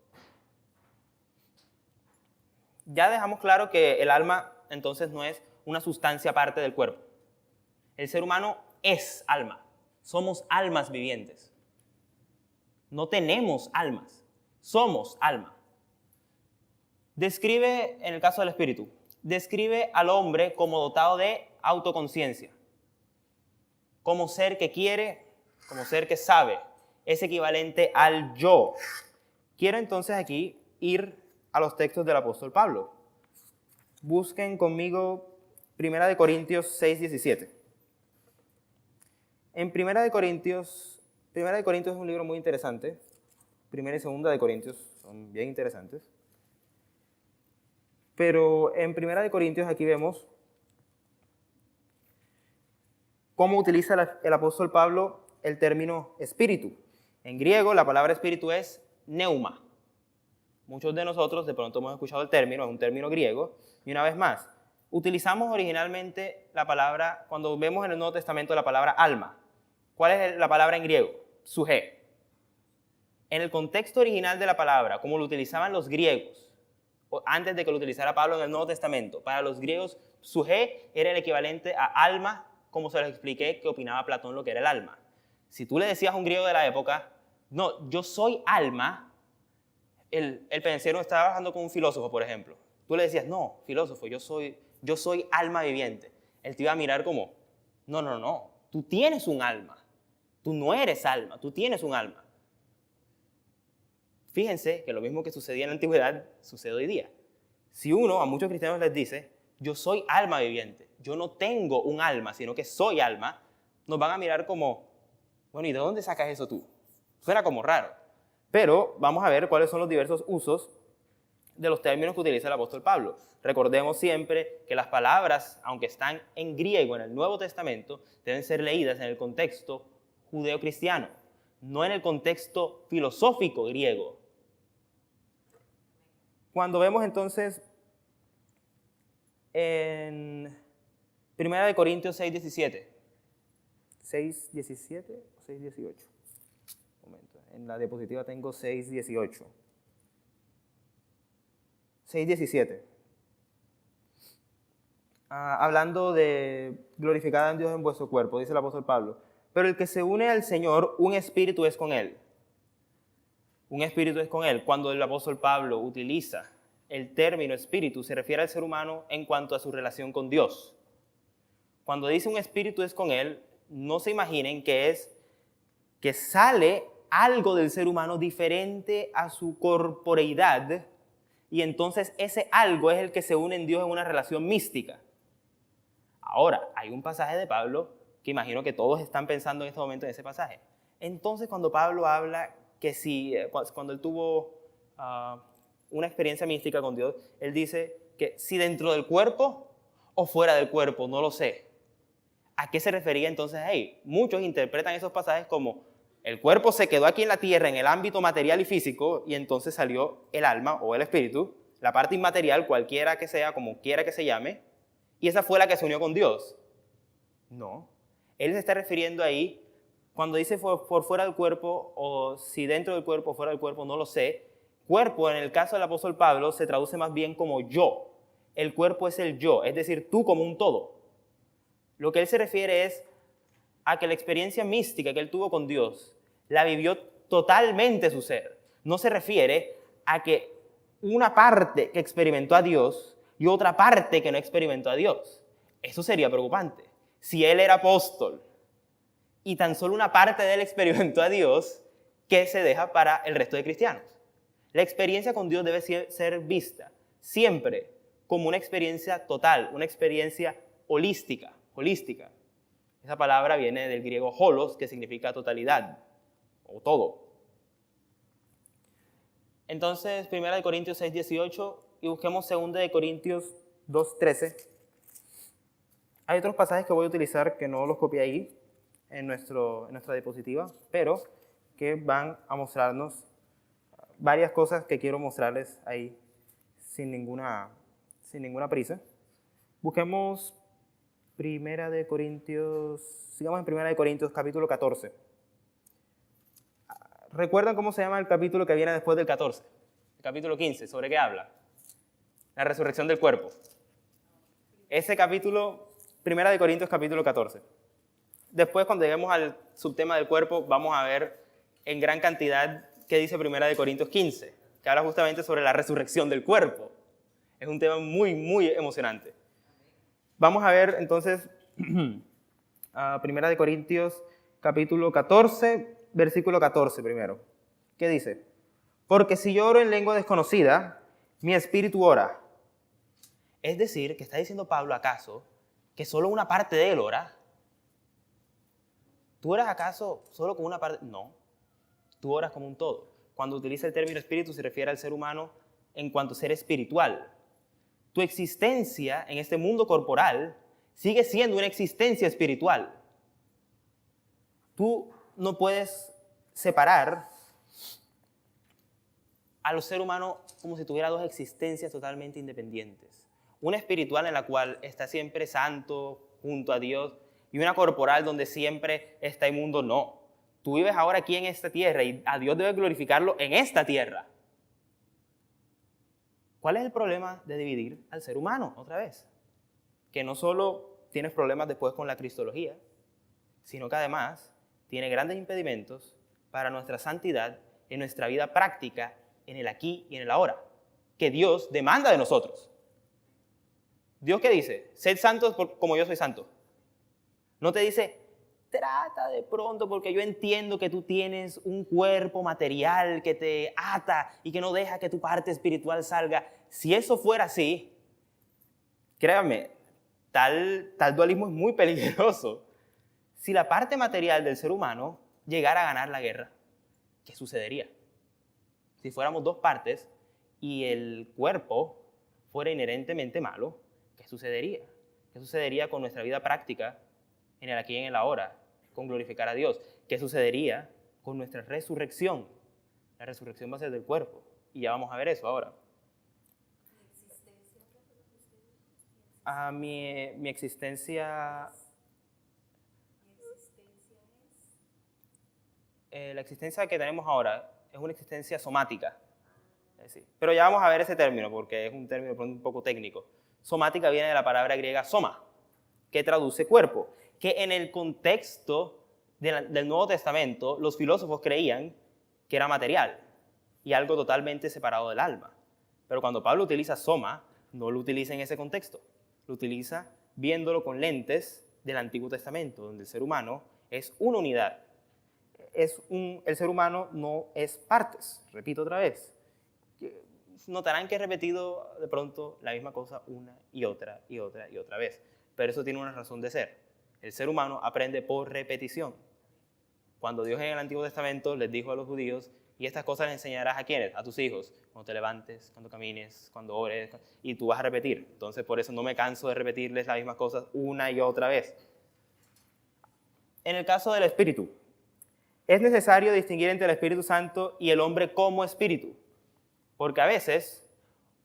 Ya dejamos claro que el alma, entonces, no es una sustancia aparte del cuerpo. El ser humano es alma. Somos almas vivientes. No tenemos almas. Somos alma. Describe, en el caso del espíritu, describe al hombre como dotado de autoconciencia. Como ser que quiere, como ser que sabe. Es equivalente al yo. Quiero entonces aquí ir a los textos del apóstol Pablo. Busquen conmigo 1 Corintios 6, 17. En 1 Corintios es un libro muy interesante. 1 y 2 Corintios son bien interesantes. Pero en 1 Corintios aquí vemos cómo utiliza el apóstol Pablo el término espíritu. En griego la palabra espíritu es neuma. Muchos de nosotros de pronto hemos escuchado el término, es un término griego. Y una vez más, utilizamos originalmente la palabra, cuando vemos en el Nuevo Testamento la palabra alma. ¿Cuál es la palabra en griego? Suje. En el contexto original de la palabra, como lo utilizaban los griegos, antes de que lo utilizara Pablo en el Nuevo Testamento, para los griegos, suje era el equivalente a alma, como se les expliqué que opinaba Platón lo que era el alma. Si tú le decías a un griego de la época, no, yo soy alma, el pensiero estaba hablando con un filósofo, por ejemplo. Tú le decías, no, filósofo, yo soy alma viviente. Él te iba a mirar como, no, tú tienes un alma. Tú no eres alma, tú tienes un alma. Fíjense que lo mismo que sucedía en la antigüedad sucede hoy día. Si uno a muchos cristianos les dice, yo soy alma viviente, yo no tengo un alma, sino que soy alma, nos van a mirar como, bueno, ¿y de dónde sacas eso tú? Suena como raro. Pero vamos a ver cuáles son los diversos usos de los términos que utiliza el apóstol Pablo. Recordemos siempre que las palabras, aunque están en griego en el Nuevo Testamento, deben ser leídas en el contexto judeo-cristiano, no en el contexto filosófico griego. Cuando vemos entonces en 1 Corintios 6, 17, 6, 17 o 6, 18. Un momento, en la diapositiva tengo 6, 18. 6, 17. Hablando de glorificad a Dios en vuestro cuerpo, dice el apóstol Pablo. Pero el que se une al Señor, un espíritu es con Él. Un espíritu es con Él. Cuando el apóstol Pablo utiliza el término espíritu, se refiere al ser humano en cuanto a su relación con Dios. Cuando dice un espíritu es con Él, no se imaginen que es que sale algo del ser humano diferente a su corporeidad y entonces ese algo es el que se une en Dios en una relación mística. Ahora, hay un pasaje de Pablo que imagino que todos están pensando en este momento en ese pasaje. Entonces, cuando Pablo habla que cuando él tuvo una experiencia mística con Dios, él dice que si dentro del cuerpo o fuera del cuerpo, no lo sé. ¿A qué se refería entonces ahí? Muchos interpretan esos pasajes como el cuerpo se quedó aquí en la tierra, en el ámbito material y físico, y entonces salió el alma o el espíritu, la parte inmaterial, cualquiera que sea, como quiera que se llame, y esa fue la que se unió con Dios. No. Él se está refiriendo ahí, cuando dice por fuera del cuerpo, o si dentro del cuerpo o fuera del cuerpo, no lo sé. Cuerpo, en el caso del apóstol Pablo, se traduce más bien como yo. El cuerpo es el yo, es decir, tú como un todo. Lo que él se refiere es a que la experiencia mística que él tuvo con Dios la vivió totalmente su ser. No se refiere a que una parte que experimentó a Dios y otra parte que no experimentó a Dios. Eso sería preocupante. Si él era apóstol y tan solo una parte de él experimentó a Dios, ¿qué se deja para el resto de cristianos? La experiencia con Dios debe ser vista siempre como una experiencia total, una experiencia holística. Esa palabra viene del griego holos, que significa totalidad o todo. Entonces, 1 Corintios 6, 18 y busquemos 2 Corintios 2, 13. Hay otros pasajes que voy a utilizar que no los copié ahí en nuestra diapositiva, pero que van a mostrarnos varias cosas que quiero mostrarles ahí sin ninguna prisa. Busquemos Primera de Corintios, sigamos en Primera de Corintios, capítulo 14. ¿Recuerdan cómo se llama el capítulo que viene después del 14? El capítulo 15, ¿sobre qué habla? La resurrección del cuerpo. Ese capítulo, Primera de Corintios, capítulo 14. Después, cuando lleguemos al subtema del cuerpo, vamos a ver en gran cantidad qué dice Primera de Corintios 15, que habla justamente sobre la resurrección del cuerpo. Es un tema muy, muy emocionante. Vamos a ver entonces Primera de Corintios, capítulo 14, versículo 14 primero. ¿Qué dice? Porque si yo oro en lengua desconocida, mi espíritu ora. Es decir, que está diciendo Pablo, ¿acaso que solo una parte de él ora? ¿Tú oras acaso solo con una parte? No, tú oras como un todo. Cuando utiliza el término espíritu se refiere al ser humano en cuanto a ser espiritual. Tu existencia en este mundo corporal sigue siendo una existencia espiritual. Tú no puedes separar a los seres humanos como si tuviera dos existencias totalmente independientes. Una espiritual en la cual está siempre santo junto a Dios y una corporal donde siempre está inmundo. No, tú vives ahora aquí en esta tierra y a Dios debes glorificarlo en esta tierra. ¿Cuál es el problema de dividir al ser humano otra vez? Que no solo tienes problemas después con la cristología, sino que además tiene grandes impedimentos para nuestra santidad en nuestra vida práctica, en el aquí y en el ahora, que Dios demanda de nosotros. ¿Dios qué dice? Sed santos como yo soy santo. No te dice, trata de pronto porque yo entiendo que tú tienes un cuerpo material que te ata y que no deja que tu parte espiritual salga. Si eso fuera así, créanme, tal dualismo es muy peligroso. Si la parte material del ser humano llegara a ganar la guerra, ¿qué sucedería? Si fuéramos dos partes y el cuerpo fuera inherentemente malo, ¿qué sucedería? ¿Qué sucedería con nuestra vida práctica en el aquí y en el ahora, con glorificar a Dios? ¿Qué sucedería con nuestra resurrección? La resurrección va a ser del cuerpo y ya vamos a ver eso ahora. Mi existencia... la existencia que tenemos ahora es una existencia somática. Pero ya vamos a ver ese término porque es un término un poco técnico. Somática viene de la palabra griega soma, que traduce cuerpo, que en el contexto del Nuevo Testamento los filósofos creían que era material y algo totalmente separado del alma. Pero cuando Pablo utiliza soma, no lo utiliza en ese contexto. Lo utiliza viéndolo con lentes del Antiguo Testamento, donde el ser humano es una unidad. El ser humano no es partes. Repito otra vez. Notarán que he repetido de pronto la misma cosa una y otra y otra y otra vez. Pero eso tiene una razón de ser. El ser humano aprende por repetición. Cuando Dios en el Antiguo Testamento les dijo a los judíos, y estas cosas les enseñarás a quiénes, a tus hijos, cuando te levantes, cuando camines, cuando ores, y tú vas a repetir. Entonces por eso no me canso de repetirles las mismas cosas una y otra vez. En el caso del Espíritu, es necesario distinguir entre el Espíritu Santo y el hombre como espíritu. Porque a veces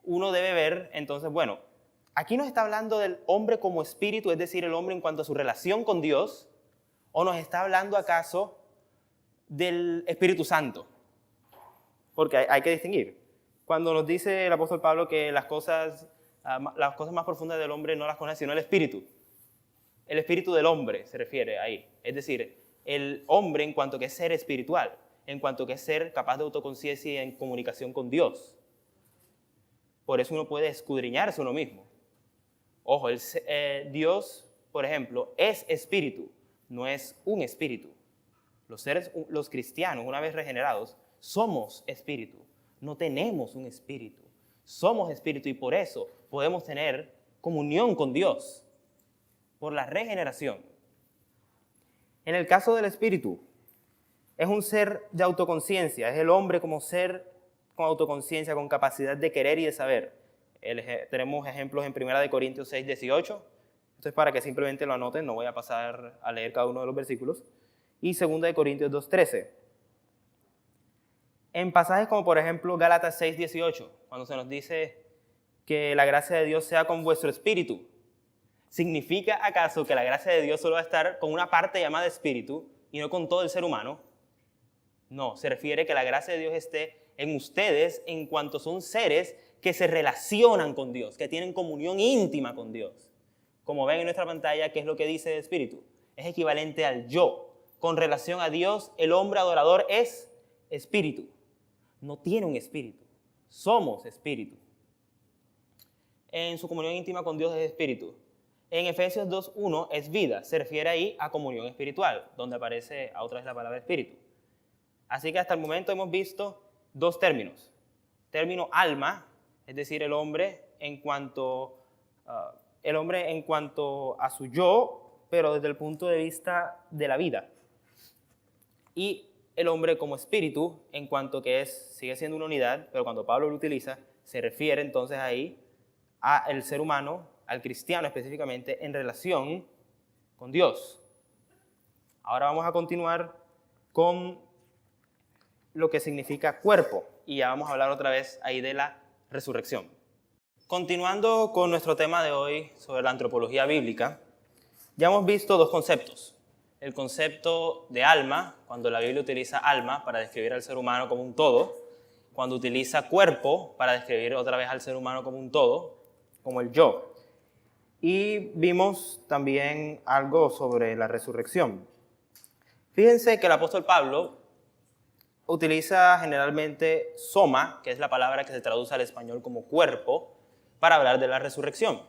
uno debe ver, entonces, bueno, aquí nos está hablando del hombre como espíritu, es decir, el hombre en cuanto a su relación con Dios, o nos está hablando acaso del Espíritu Santo. Porque hay que distinguir. Cuando nos dice el apóstol Pablo que las cosas más profundas del hombre no las conoce, sino el espíritu. El espíritu del hombre se refiere ahí. Es decir, el hombre en cuanto que es ser espiritual, en cuanto que es ser capaz de autoconciencia y en comunicación con Dios. Por eso uno puede escudriñarse uno mismo. Ojo, Dios, por ejemplo, es espíritu, no es un espíritu. Los cristianos, una vez regenerados, somos espíritu, no tenemos un espíritu. Somos espíritu y por eso podemos tener comunión con Dios, por la regeneración. En el caso del espíritu, es un ser de autoconciencia, es el hombre como ser con autoconciencia, con capacidad de querer y de saber. Tenemos ejemplos en 1 Corintios 6, 18. Esto es para que simplemente lo anoten, no voy a pasar a leer cada uno de los versículos. Y 2 Corintios 2, 13. En pasajes como por ejemplo Gálatas 6, 18, cuando se nos dice que la gracia de Dios sea con vuestro espíritu. ¿Significa acaso que la gracia de Dios solo va a estar con una parte llamada espíritu y no con todo el ser humano? No, se refiere que la gracia de Dios esté en ustedes en cuanto son seres que se relacionan con Dios, que tienen comunión íntima con Dios. Como ven en nuestra pantalla, ¿qué es lo que dice el espíritu? Es equivalente al yo. Con relación a Dios, el hombre adorador es espíritu. No tiene un espíritu. Somos espíritu. En su comunión íntima con Dios es espíritu. En Efesios 2:1 es vida. Se refiere ahí a comunión espiritual, donde aparece otra vez la palabra espíritu. Así que hasta el momento hemos visto dos términos. Término alma, es decir, el hombre en cuanto a su yo, pero desde el punto de vista de la vida. Y el hombre como espíritu, en cuanto que sigue siendo una unidad, pero cuando Pablo lo utiliza, se refiere entonces ahí al ser humano, al cristiano específicamente, en relación con Dios. Ahora vamos a continuar con lo que significa cuerpo, y ya vamos a hablar otra vez ahí de la resurrección. Continuando con nuestro tema de hoy sobre la antropología bíblica, ya hemos visto dos conceptos. El concepto de alma, cuando la Biblia utiliza alma para describir al ser humano como un todo, cuando utiliza cuerpo para describir otra vez al ser humano como un todo, como el yo. Y vimos también algo sobre la resurrección. Fíjense que el apóstol Pablo utiliza generalmente soma, que es la palabra que se traduce al español como cuerpo, para hablar de la resurrección.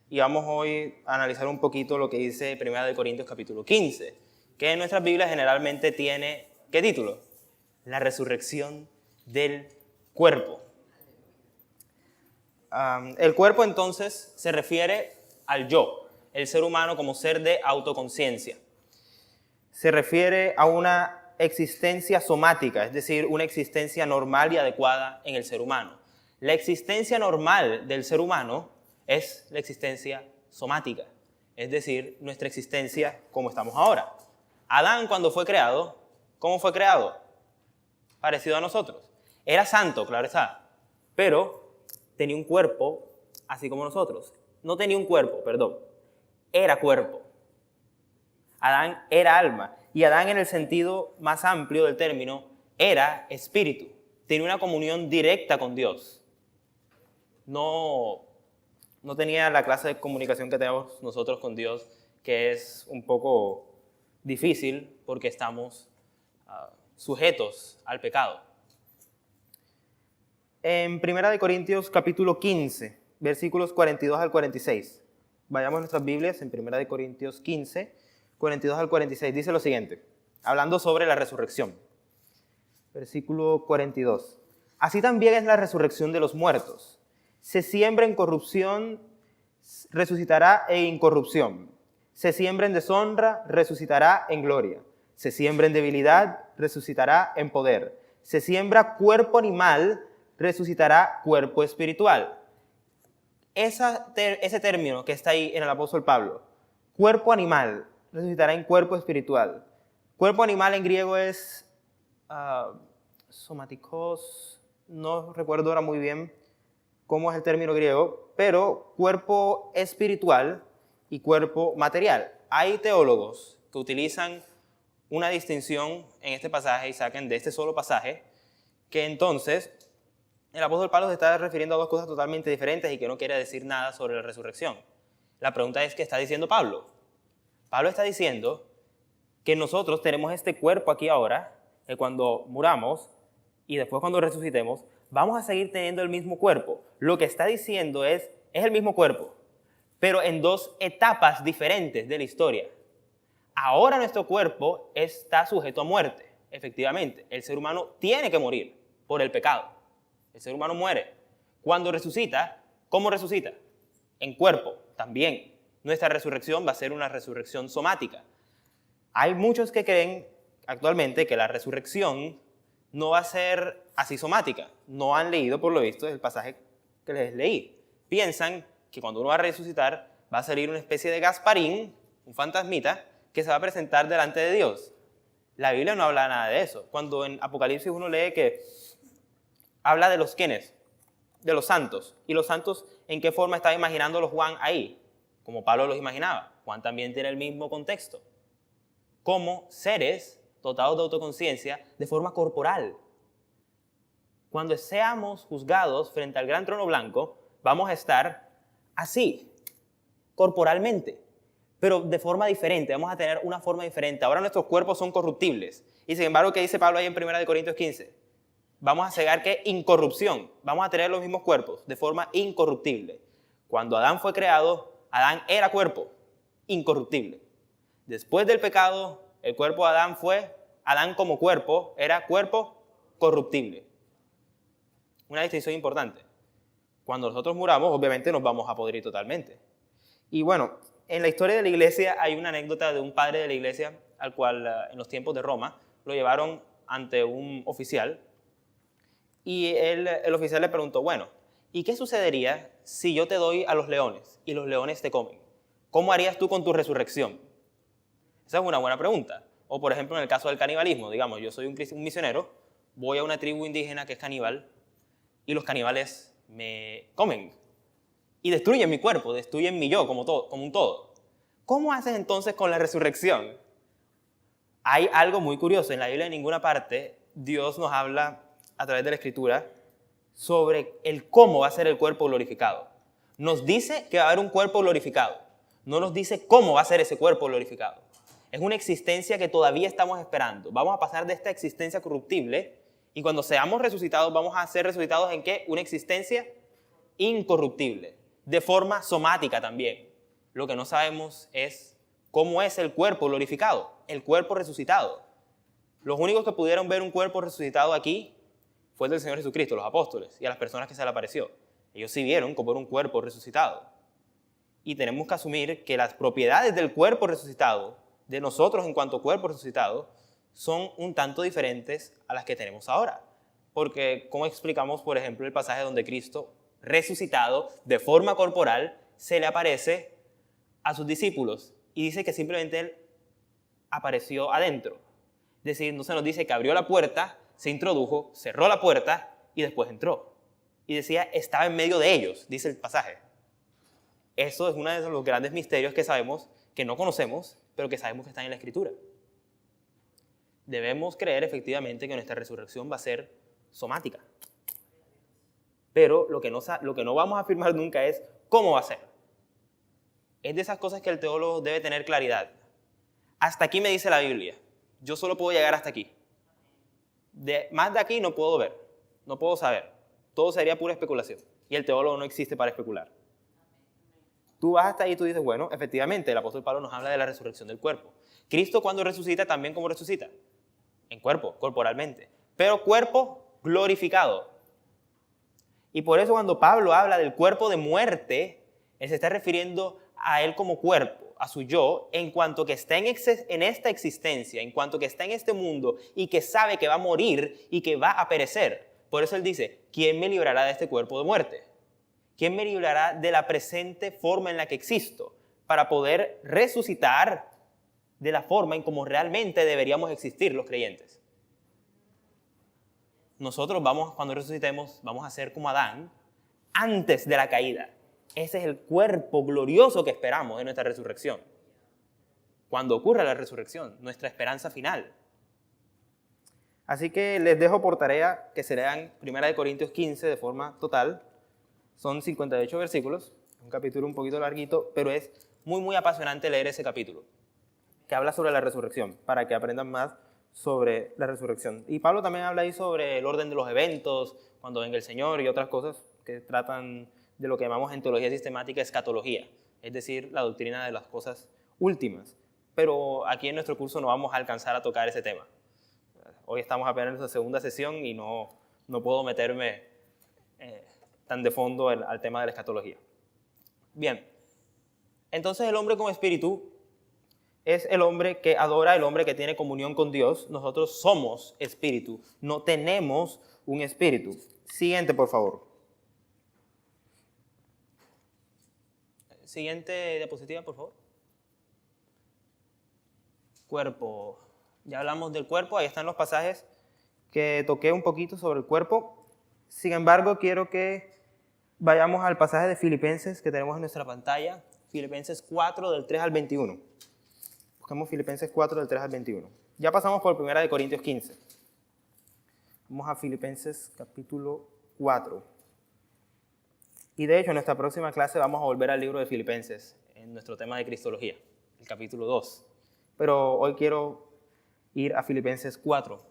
Y vamos hoy a analizar un poquito lo que dice 1 Corintios capítulo 15, que en nuestras Biblias generalmente tiene, ¿qué título? La resurrección del cuerpo. El cuerpo entonces se refiere al yo, el ser humano como ser de autoconciencia. Se refiere a una existencia somática, es decir, una existencia normal y adecuada en el ser humano. La existencia normal del ser humano es la existencia somática, es decir, nuestra existencia como estamos ahora. Adán, cuando fue creado, ¿cómo fue creado? Parecido a nosotros. Era santo, claro está, pero tenía un cuerpo así como nosotros. No tenía un cuerpo, perdón, era cuerpo. Adán era alma, y Adán en el sentido más amplio del término era espíritu. Tenía una comunión directa con Dios. No tenía la clase de comunicación que tenemos nosotros con Dios, que es un poco difícil porque estamos sujetos al pecado. En 1 Corintios capítulo 15, versículos 42 al 46. Vayamos a nuestras Biblias en 1 Corintios 15, 42 al 46. Dice lo siguiente, hablando sobre la resurrección. Versículo 42. Así también es la resurrección de los muertos. Se siembra en corrupción, resucitará en incorrupción. Se siembra en deshonra, resucitará en gloria. Se siembra en debilidad, resucitará en poder. Se siembra cuerpo animal, resucitará cuerpo espiritual. Ese término que está ahí en el apóstol Pablo, cuerpo animal, resucitará en cuerpo espiritual. Cuerpo animal en griego es somatikos, no recuerdo ahora muy bien cómo es el término griego, pero cuerpo espiritual y cuerpo material. Hay teólogos que utilizan una distinción en este pasaje y sacan de este solo pasaje que entonces el apóstol Pablo se está refiriendo a dos cosas totalmente diferentes y que no quiere decir nada sobre la resurrección. La pregunta es, ¿qué está diciendo Pablo? Pablo está diciendo que nosotros tenemos este cuerpo aquí ahora, que cuando muramos y después cuando resucitemos, vamos a seguir teniendo el mismo cuerpo. Lo que está diciendo es el mismo cuerpo, pero en dos etapas diferentes de la historia. Ahora nuestro cuerpo está sujeto a muerte, efectivamente. El ser humano tiene que morir por el pecado. El ser humano muere. Cuando resucita, ¿cómo resucita? En cuerpo, también. Nuestra resurrección va a ser una resurrección somática. Hay muchos que creen actualmente que la resurrección no va a ser así somática. No han leído, por lo visto, el pasaje que les leí. Piensan que cuando uno va a resucitar va a salir una especie de Gasparín, un fantasmita, que se va a presentar delante de Dios. La Biblia no habla nada de eso. Cuando en Apocalipsis uno lee que habla de los quiénes, de los santos. ¿Y los santos en qué forma estaba imaginándolo Juan ahí? como Pablo los imaginaba. Juan también tiene el mismo contexto. Como seres dotados de autoconciencia de forma corporal. Cuando seamos juzgados frente al gran trono blanco, vamos a estar así, corporalmente, pero de forma diferente. Vamos a tener una forma diferente. Ahora nuestros cuerpos son corruptibles. Y sin embargo, ¿qué dice Pablo ahí en 1 Corintios 15? Vamos a cegar que incorrupción. Vamos a tener los mismos cuerpos de forma incorruptible. Cuando Adán fue creado, Adán era cuerpo incorruptible. Después del pecado, el cuerpo de Adán como cuerpo, era cuerpo corruptible. Una distinción importante. Cuando nosotros muramos, obviamente nos vamos a podrir totalmente. Y bueno, en la historia de la iglesia hay una anécdota de un padre de la iglesia al cual en los tiempos de Roma lo llevaron ante un oficial y el oficial le preguntó, bueno, ¿y qué sucedería si yo te doy a los leones y los leones te comen? ¿Cómo harías tú con tu resurrección? Esa es una buena pregunta. O por ejemplo en el caso del canibalismo, digamos, yo soy un misionero, voy a una tribu indígena que es caníbal y los caníbales me comen y destruyen mi cuerpo, destruyen mi yo como un todo. ¿Cómo haces entonces con la resurrección? Hay algo muy curioso. En la Biblia en ninguna parte Dios nos habla a través de la Escritura sobre el cómo va a ser el cuerpo glorificado. Nos dice que va a haber un cuerpo glorificado. No nos dice cómo va a ser ese cuerpo glorificado. Es una existencia que todavía estamos esperando. Vamos a pasar de esta existencia corruptible y cuando seamos resucitados, vamos a ser resucitados ¿en qué? Una existencia incorruptible, de forma somática también. Lo que no sabemos es cómo es el cuerpo glorificado, el cuerpo resucitado. Los únicos que pudieron ver un cuerpo resucitado aquí fue el del Señor Jesucristo, los apóstoles y a las personas que se le apareció. Ellos sí vieron como era un cuerpo resucitado. Y tenemos que asumir que las propiedades del cuerpo resucitado, de nosotros en cuanto cuerpo resucitado, son un tanto diferentes a las que tenemos ahora. Porque, como explicamos, por ejemplo, el pasaje donde Cristo, resucitado de forma corporal, se le aparece a sus discípulos y dice que simplemente Él apareció adentro. Es decir, no se nos dice que abrió la puerta, se introdujo, cerró la puerta y después entró. Y decía, estaba en medio de ellos, dice el pasaje. Eso es uno de los grandes misterios que sabemos, que no conocemos, pero que sabemos que están en la Escritura. Debemos creer efectivamente que nuestra resurrección va a ser somática. Pero lo que no vamos a afirmar nunca es cómo va a ser. Es de esas cosas que el teólogo debe tener claridad. Hasta aquí me dice la Biblia. Yo solo puedo llegar hasta aquí. Más de aquí no puedo ver, no puedo saber. Todo sería pura especulación. Y el teólogo no existe para especular. Tú vas hasta ahí y tú dices, bueno, efectivamente, el apóstol Pablo nos habla de la resurrección del cuerpo. Cristo cuando resucita, también como resucita. En cuerpo, corporalmente. Pero cuerpo glorificado. Y por eso cuando Pablo habla del cuerpo de muerte, él se está refiriendo a él como cuerpo, a su yo, en cuanto que está en esta existencia, en cuanto que está en este mundo y que sabe que va a morir y que va a perecer. Por eso él dice, ¿quién me librará de este cuerpo de muerte? ¿Quién me librará de la presente forma en la que existo para poder resucitar de la forma en como realmente deberíamos existir los creyentes? Nosotros cuando resucitemos, vamos a ser como Adán antes de la caída. Ese es el cuerpo glorioso que esperamos en nuestra resurrección. Cuando ocurra la resurrección, nuestra esperanza final. Así que les dejo por tarea que se lean 1 Corintios 15 de forma total. Son 58 versículos, un capítulo un poquito larguito, pero es muy, muy apasionante leer ese capítulo, que habla sobre la resurrección, para que aprendan más sobre la resurrección. Y Pablo también habla ahí sobre el orden de los eventos, cuando venga el Señor y otras cosas que tratan de lo que llamamos en teología sistemática escatología, es decir, la doctrina de las cosas últimas. Pero aquí en nuestro curso no vamos a alcanzar a tocar ese tema. Hoy estamos apenas en nuestra segunda sesión y no puedo meterme tan de fondo al tema de la escatología. Bien, entonces el hombre con espíritu es el hombre que adora, el hombre que tiene comunión con Dios. Nosotros somos espíritu, no tenemos un espíritu. Siguiente, por favor. Siguiente diapositiva, por favor. Cuerpo. Ya hablamos del cuerpo, ahí están los pasajes que toqué un poquito sobre el cuerpo. Sin embargo, quiero que vayamos al pasaje de Filipenses que tenemos en nuestra pantalla. Filipenses 4 del 3 al 21. Busquemos Filipenses 4 del 3 al 21. Ya pasamos por 1 Corintios 15. Vamos a Filipenses capítulo 4. Y de hecho en nuestra próxima clase vamos a volver al libro de Filipenses, en nuestro tema de Cristología, el capítulo 2. Pero hoy quiero ir a Filipenses 4,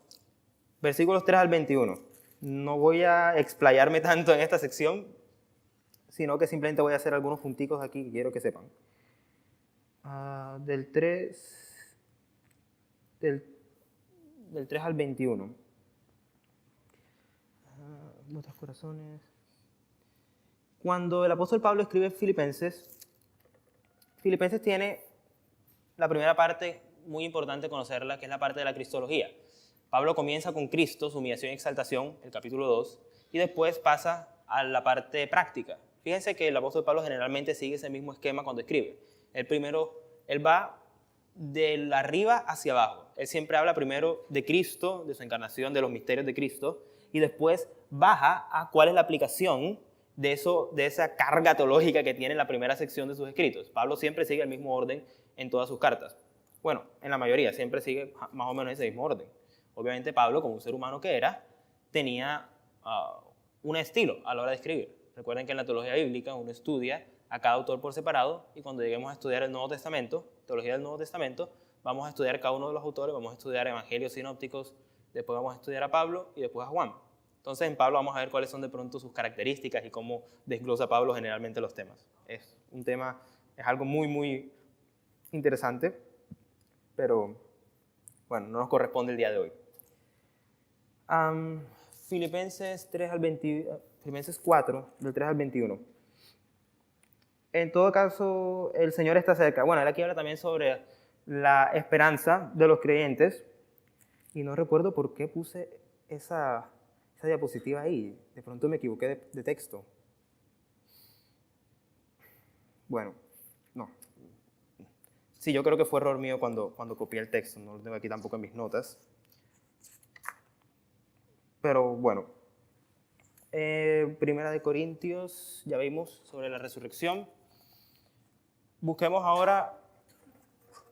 versículos 3 al 21. No voy a explayarme tanto en esta sección, sino que simplemente voy a hacer algunos punticos aquí que quiero que sepan. Del 3 al 21. Nuestros corazones. Cuando el apóstol Pablo escribe Filipenses tiene la primera parte muy importante conocerla, que es la parte de la cristología. Pablo comienza con Cristo, su humillación y exaltación, el capítulo 2, y después pasa a la parte práctica. Fíjense que el apóstol Pablo generalmente sigue ese mismo esquema cuando escribe. Él va de arriba hacia abajo. Él siempre habla primero de Cristo, de su encarnación, de los misterios de Cristo, y después baja a cuál es la aplicación de esa carga teológica que tiene la primera sección de sus escritos. Pablo siempre sigue el mismo orden en todas sus cartas. Bueno, en la mayoría siempre sigue más o menos ese mismo orden. Obviamente Pablo, como un ser humano que era, tenía un estilo a la hora de escribir. Recuerden que en la teología bíblica uno estudia a cada autor por separado y cuando lleguemos a estudiar el Nuevo Testamento, teología del Nuevo Testamento, vamos a estudiar cada uno de los autores, vamos a estudiar evangelios sinópticos, después vamos a estudiar a Pablo y después a Juan. Entonces en Pablo vamos a ver cuáles son de pronto sus características y cómo desglosa Pablo generalmente los temas. Es algo muy, muy interesante, pero bueno, no nos corresponde el día de hoy. Filipenses 4, del 3 al 21. En todo caso, el Señor está cerca. Bueno, él aquí habla también sobre la esperanza de los creyentes. Y no recuerdo por qué puse esa diapositiva ahí. De pronto me equivoqué de texto. Bueno, no. Sí, yo creo que fue error mío cuando copié el texto. No lo tengo aquí tampoco en mis notas. Pero bueno. Primera de Corintios, ya vimos sobre la resurrección. Busquemos ahora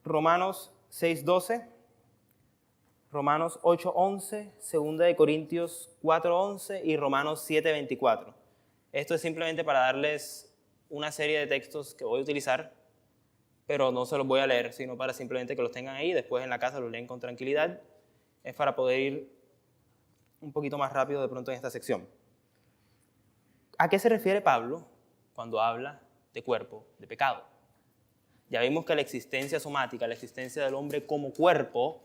Romanos 6:12, Romanos 8:11, Segunda de Corintios 4:11 y Romanos 7:24. Esto es simplemente para darles una serie de textos que voy a utilizar, pero no se los voy a leer, sino para simplemente que los tengan ahí, después en la casa los leen con tranquilidad. Es para poder ir un poquito más rápido de pronto en esta sección. ¿A qué se refiere Pablo cuando habla de cuerpo de pecado? Ya vimos que la existencia somática, la existencia del hombre como cuerpo,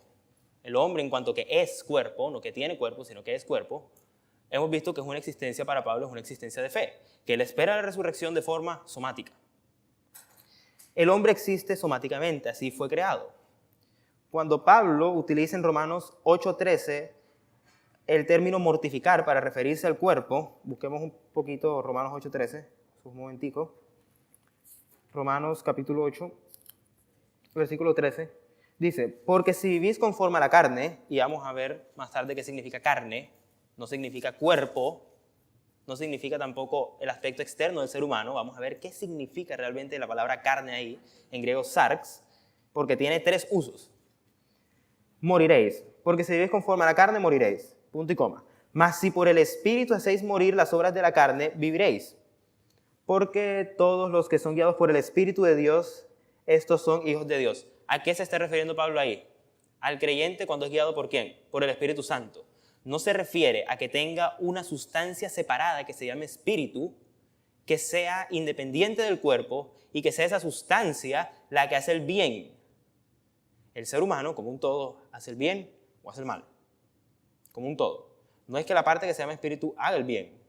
el hombre en cuanto que es cuerpo, no que tiene cuerpo, sino que es cuerpo, hemos visto que es una existencia para Pablo, es una existencia de fe, que él espera la resurrección de forma somática. El hombre existe somáticamente, así fue creado. Cuando Pablo utiliza en Romanos 8:13 el término mortificar para referirse al cuerpo, busquemos un poquito Romanos 8:13, un momentico. Romanos capítulo 8, versículo 13, dice, porque si vivís conforme a la carne, y vamos a ver más tarde qué significa carne, no significa cuerpo, no significa tampoco el aspecto externo del ser humano, vamos a ver qué significa realmente la palabra carne ahí, en griego sarx, porque tiene 3 usos. Moriréis, porque si vivís conforme a la carne, moriréis, punto y coma. Mas si por el Espíritu hacéis morir las obras de la carne, viviréis. Porque todos los que son guiados por el Espíritu de Dios, estos son hijos de Dios. ¿A qué se está refiriendo Pablo ahí? Al creyente cuando es guiado ¿por quién? Por el Espíritu Santo. No se refiere a que tenga una sustancia separada que se llame espíritu, que sea independiente del cuerpo y que sea esa sustancia la que hace el bien. El ser humano, como un todo, hace el bien o hace el mal. Como un todo. No es que la parte que se llama espíritu haga el bien.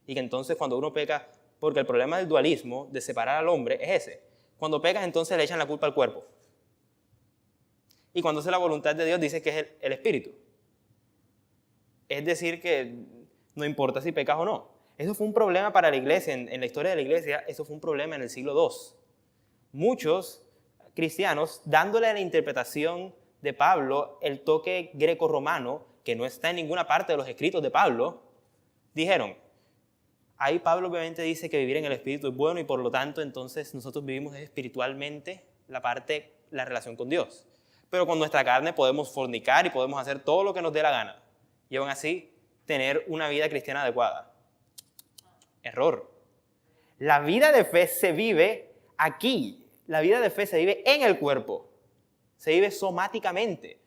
Y que entonces cuando uno peca, porque el problema del dualismo, de separar al hombre, es ese. Cuando pecas, entonces le echan la culpa al cuerpo. Y cuando hace la voluntad de Dios, dice que es el espíritu. Es decir, que no importa si pecas o no. Eso fue un problema para la iglesia. En la historia de la iglesia, eso fue un problema en el siglo II. Muchos cristianos, dándole a la interpretación de Pablo el toque greco-romano, que no está en ninguna parte de los escritos de Pablo, dijeron, Ahí Pablo obviamente dice que vivir en el Espíritu es bueno y por lo tanto entonces nosotros vivimos espiritualmente la relación con Dios. Pero con nuestra carne podemos fornicar y podemos hacer todo lo que nos dé la gana y aún así tener una vida cristiana adecuada. Error. La vida de fe se vive aquí. La vida de fe se vive en el cuerpo. Se vive somáticamente.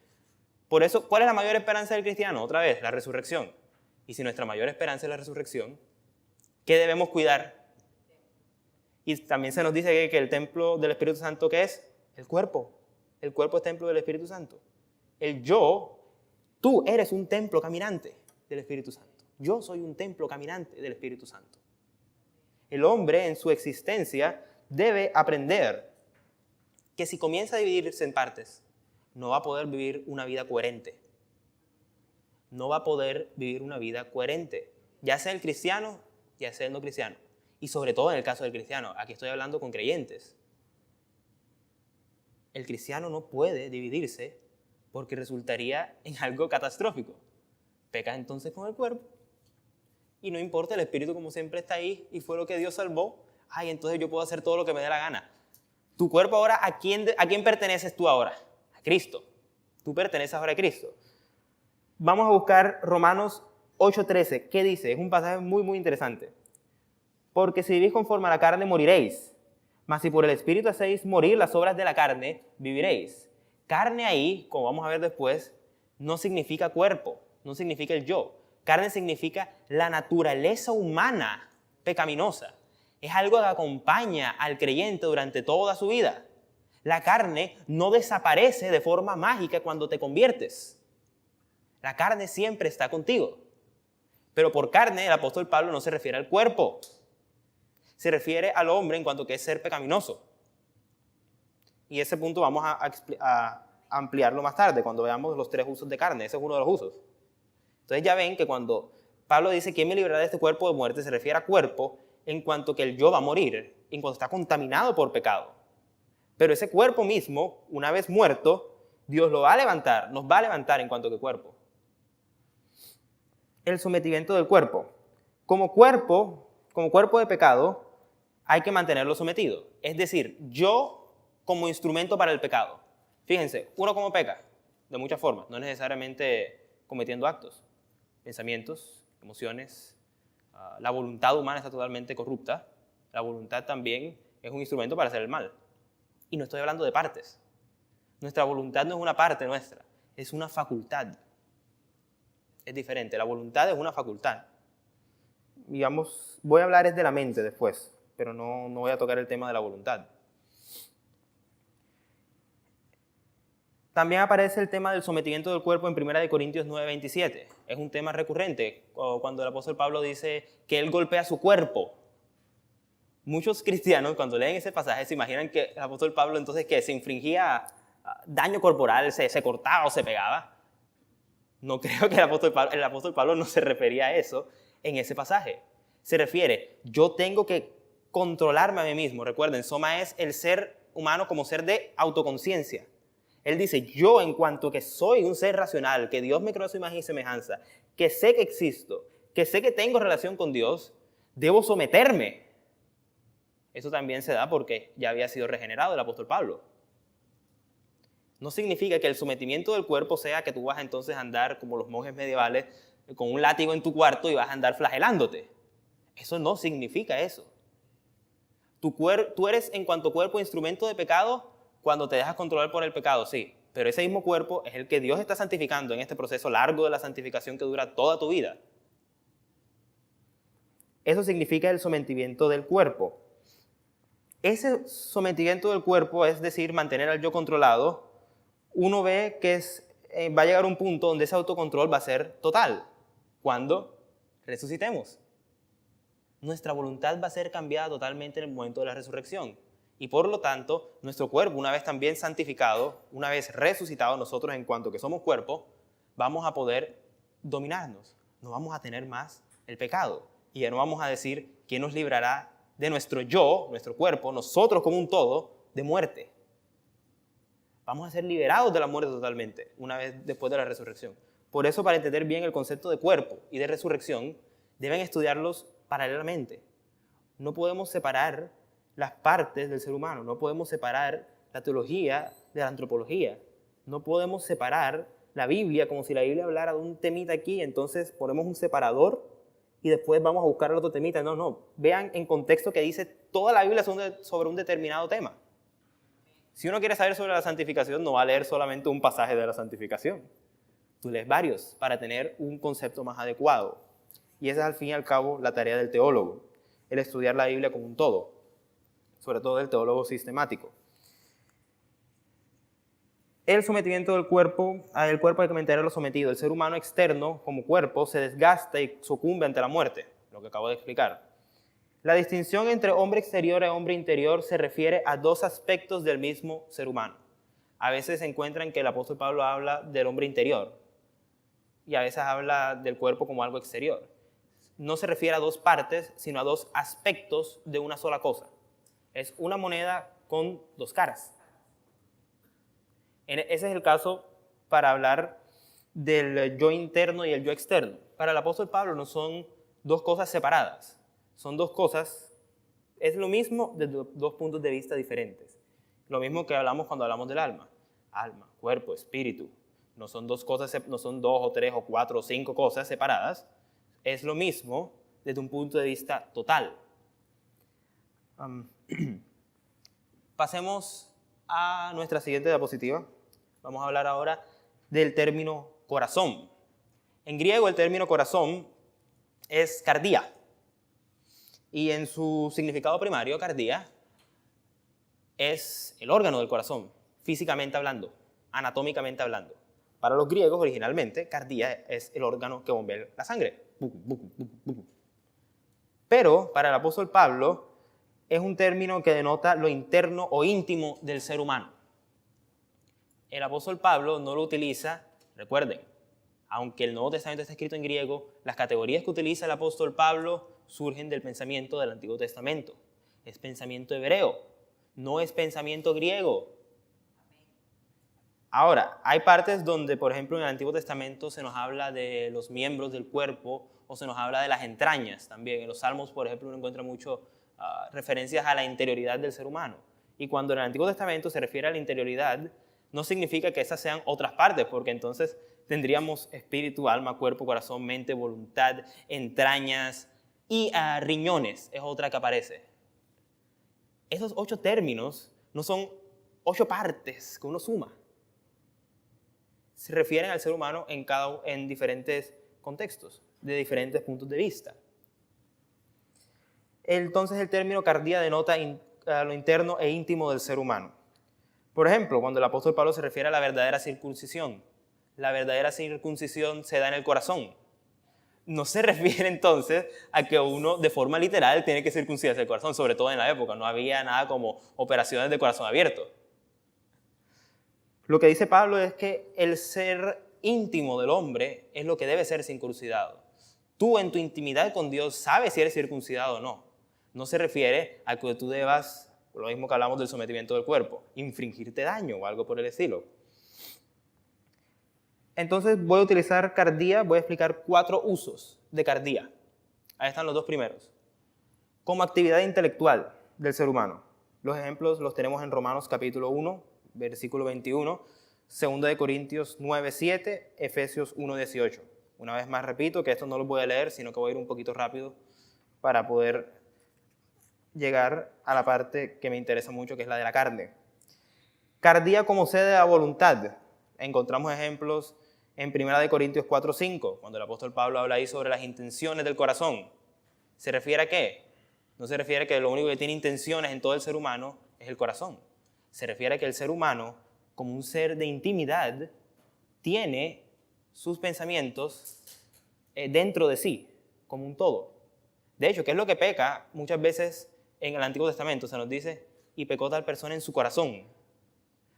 Por eso, ¿cuál es la mayor esperanza del cristiano? Otra vez, la resurrección. Y si nuestra mayor esperanza es la resurrección, ¿qué debemos cuidar? Y también se nos dice que el templo del Espíritu Santo, ¿qué es? El cuerpo. El cuerpo es templo del Espíritu Santo. El yo, tú eres un templo caminante del Espíritu Santo. Yo soy un templo caminante del Espíritu Santo. El hombre en su existencia debe aprender que si comienza a dividirse en partes, no va a poder vivir una vida coherente. No va a poder vivir una vida coherente, ya sea el cristiano, ya sea el no cristiano. Y sobre todo en el caso del cristiano, aquí estoy hablando con creyentes. El cristiano no puede dividirse porque resultaría en algo catastrófico. Peca entonces con el cuerpo y no importa, el espíritu como siempre está ahí y fue lo que Dios salvó. Ay, entonces yo puedo hacer todo lo que me dé la gana. Tu cuerpo ahora, ¿a quién perteneces tú ahora? A Cristo. Tú perteneces ahora a Cristo. Vamos a buscar Romanos 8:13. ¿Qué dice? Es un pasaje muy, muy interesante. Porque si vivís conforme a la carne, moriréis. Mas si por el Espíritu hacéis morir las obras de la carne, viviréis. Carne ahí, como vamos a ver después, no significa cuerpo, no significa el yo. Carne significa la naturaleza humana pecaminosa. Es algo que acompaña al creyente durante toda su vida. La carne no desaparece de forma mágica cuando te conviertes. La carne siempre está contigo. Pero por carne el apóstol Pablo no se refiere al cuerpo. Se refiere al hombre en cuanto que es ser pecaminoso. Y ese punto vamos a ampliarlo más tarde, cuando veamos los 3 usos de carne. Ese es uno de los usos. Entonces ya ven que cuando Pablo dice ¿quién me librará de este cuerpo de muerte? Se refiere a cuerpo en cuanto que el yo va a morir, en cuanto está contaminado por pecado. Pero ese cuerpo mismo, una vez muerto, Dios lo va a levantar, nos va a levantar en cuanto que cuerpo. El sometimiento del cuerpo. Como cuerpo de pecado, hay que mantenerlo sometido. Es decir, yo como instrumento para el pecado. Fíjense, uno como peca, de muchas formas, no necesariamente cometiendo actos, pensamientos, emociones. La voluntad humana está totalmente corrupta. La voluntad también es un instrumento para hacer el mal. Y no estoy hablando de partes. Nuestra voluntad no es una parte nuestra, es una facultad. Es diferente, la voluntad es una facultad. Digamos, voy a hablar de la mente después, pero no voy a tocar el tema de la voluntad. También aparece el tema del sometimiento del cuerpo en 1 Corintios 9:27. Es un tema recurrente cuando el apóstol Pablo dice que él golpea su cuerpo. Muchos cristianos cuando leen ese pasaje se imaginan que el apóstol Pablo entonces que se infringía daño corporal, se cortaba o se pegaba. No creo que el apóstol Pablo no se refería a eso en ese pasaje. Se refiere, yo tengo que controlarme a mí mismo. Recuerden, soma es el ser humano como ser de autoconciencia. Él dice, yo en cuanto que soy un ser racional, que Dios me creó a su imagen y semejanza, que sé que existo, que sé que tengo relación con Dios, debo someterme. Eso también se da porque ya había sido regenerado el apóstol Pablo. No significa que el sometimiento del cuerpo sea que tú vas entonces a andar como los monjes medievales con un látigo en tu cuarto y vas a andar flagelándote. Eso no significa eso. Tú eres en cuanto cuerpo instrumento de pecado cuando te dejas controlar por el pecado, sí. Pero ese mismo cuerpo es el que Dios está santificando en este proceso largo de la santificación que dura toda tu vida. Eso significa el sometimiento del cuerpo. Ese sometimiento del cuerpo, es decir, mantener al yo controlado, uno ve que va a llegar un punto donde ese autocontrol va a ser total, cuando resucitemos. Nuestra voluntad va a ser cambiada totalmente en el momento de la resurrección. Y por lo tanto, nuestro cuerpo, una vez también santificado, una vez resucitado, nosotros en cuanto que somos cuerpo, vamos a poder dominarnos. No vamos a tener más el pecado. Y ya no vamos a decir quién nos librará de nuestro yo, nuestro cuerpo, nosotros como un todo, de muerte. Vamos a ser liberados de la muerte totalmente, una vez después de la resurrección. Por eso, para entender bien el concepto de cuerpo y de resurrección, deben estudiarlos paralelamente. No podemos separar las partes del ser humano, no podemos separar la teología de la antropología, no podemos separar la Biblia como si la Biblia hablara de un temita aquí, entonces ponemos un separador y después vamos a buscar el otro temita. No, vean en contexto que dice toda la Biblia sobre un determinado tema. Si uno quiere saber sobre la santificación, no va a leer solamente un pasaje de la santificación. Tú lees varios para tener un concepto más adecuado. Y esa es al fin y al cabo la tarea del teólogo, el estudiar la Biblia como un todo, sobre todo el teólogo sistemático. El sometimiento del cuerpo, al cuerpo hay que mantenerlo sometido. El ser humano externo, como cuerpo, se desgasta y sucumbe ante la muerte, lo que acabo de explicar. La distinción entre hombre exterior y hombre interior se refiere a dos aspectos del mismo ser humano. A veces se encuentran que el apóstol Pablo habla del hombre interior y a veces habla del cuerpo como algo exterior. No se refiere a dos partes, sino a dos aspectos de una sola cosa. Es una moneda con dos caras. Ese es el caso para hablar del yo interno y el yo externo. Para el apóstol Pablo no son dos cosas separadas. Son dos cosas, es lo mismo desde dos puntos de vista diferentes. Lo mismo que hablamos cuando hablamos del alma. Alma, cuerpo, espíritu. No son dos cosas, no son dos o tres o cuatro o cinco cosas separadas. Es lo mismo desde un punto de vista total. Pasemos a nuestra siguiente diapositiva. Vamos a hablar ahora del término corazón. En griego el término corazón es cardia. Y en su significado primario, cardia es el órgano del corazón, físicamente hablando, anatómicamente hablando. Para los griegos, originalmente, cardia es el órgano que bombea la sangre. Pero para el apóstol Pablo es un término que denota lo interno o íntimo del ser humano. El apóstol Pablo no lo utiliza, recuerden, aunque el Nuevo Testamento está escrito en griego, las categorías que utiliza el apóstol Pablo surgen del pensamiento del Antiguo Testamento. Es pensamiento hebreo, no es pensamiento griego. Ahora, hay partes donde, por ejemplo, en el Antiguo Testamento se nos habla de los miembros del cuerpo o se nos habla de las entrañas también. En los Salmos, por ejemplo, uno encuentra mucho referencias a la interioridad del ser humano. Y cuando en el Antiguo Testamento se refiere a la interioridad, no significa que esas sean otras partes, porque entonces tendríamos espíritu, alma, cuerpo, corazón, mente, voluntad, entrañas y riñones, es otra que aparece. Esos 8 términos no son 8 partes que uno suma. Se refieren al ser humano en diferentes contextos, de diferentes puntos de vista. Entonces el término cardia denota lo interno e íntimo del ser humano. Por ejemplo, cuando el apóstol Pablo se refiere a la verdadera circuncisión se da en el corazón. No se refiere entonces a que uno de forma literal tiene que circuncidarse el corazón, sobre todo en la época. No había nada como operaciones de corazón abierto. Lo que dice Pablo es que el ser íntimo del hombre es lo que debe ser circuncidado. Tú en tu intimidad con Dios sabes si eres circuncidado o no. No se refiere a que tú debas, lo mismo que hablamos del sometimiento del cuerpo, infringirte daño o algo por el estilo. Entonces voy a utilizar cardia, voy a explicar 4 usos de cardia. Ahí están los 2 primeros. Como actividad intelectual del ser humano. Los ejemplos los tenemos en Romanos capítulo 1, versículo 21, 2 de Corintios 9, 7, Efesios 1, 18. Una vez más repito que esto no lo voy a leer, sino que voy a ir un poquito rápido para poder llegar a la parte que me interesa mucho, que es la de la carne. Cardia como sede de la voluntad. Encontramos ejemplos en 1 de Corintios 4, 5, cuando el apóstol Pablo habla ahí sobre las intenciones del corazón. ¿Se refiere a qué? No se refiere a que lo único que tiene intenciones en todo el ser humano es el corazón. Se refiere a que el ser humano, como un ser de intimidad, tiene sus pensamientos dentro de sí, como un todo. De hecho, ¿qué es lo que peca? Muchas veces en el Antiguo Testamento se nos dice, y pecó tal persona en su corazón.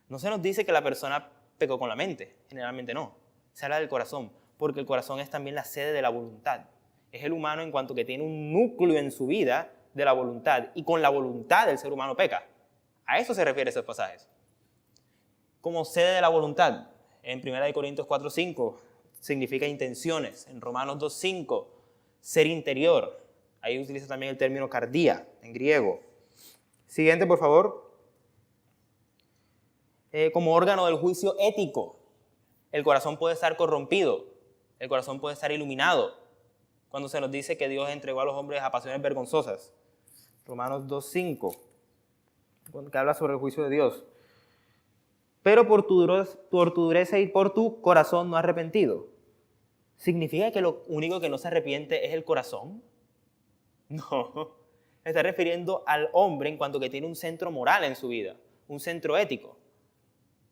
No se nos dice que la persona pecó con la mente, generalmente no. Se habla del corazón, porque el corazón es también la sede de la voluntad. Es el humano en cuanto que tiene un núcleo en su vida de la voluntad, y con la voluntad el ser humano peca. A eso se refieren esos pasajes. Como sede de la voluntad, en 1 Corintios 4, 5, significa intenciones. En Romanos 2, 5, ser interior. Ahí utiliza también el término cardia en griego. Siguiente, por favor. Como órgano del juicio ético. El corazón puede estar corrompido, el corazón puede estar iluminado. Cuando se nos dice que Dios entregó a los hombres a pasiones vergonzosas. Romanos 2:5, que habla sobre el juicio de Dios. Pero por tu dureza y por tu corazón no arrepentido. ¿Significa que lo único que no se arrepiente es el corazón? No, está refiriendo al hombre en cuanto que tiene un centro moral en su vida, un centro ético.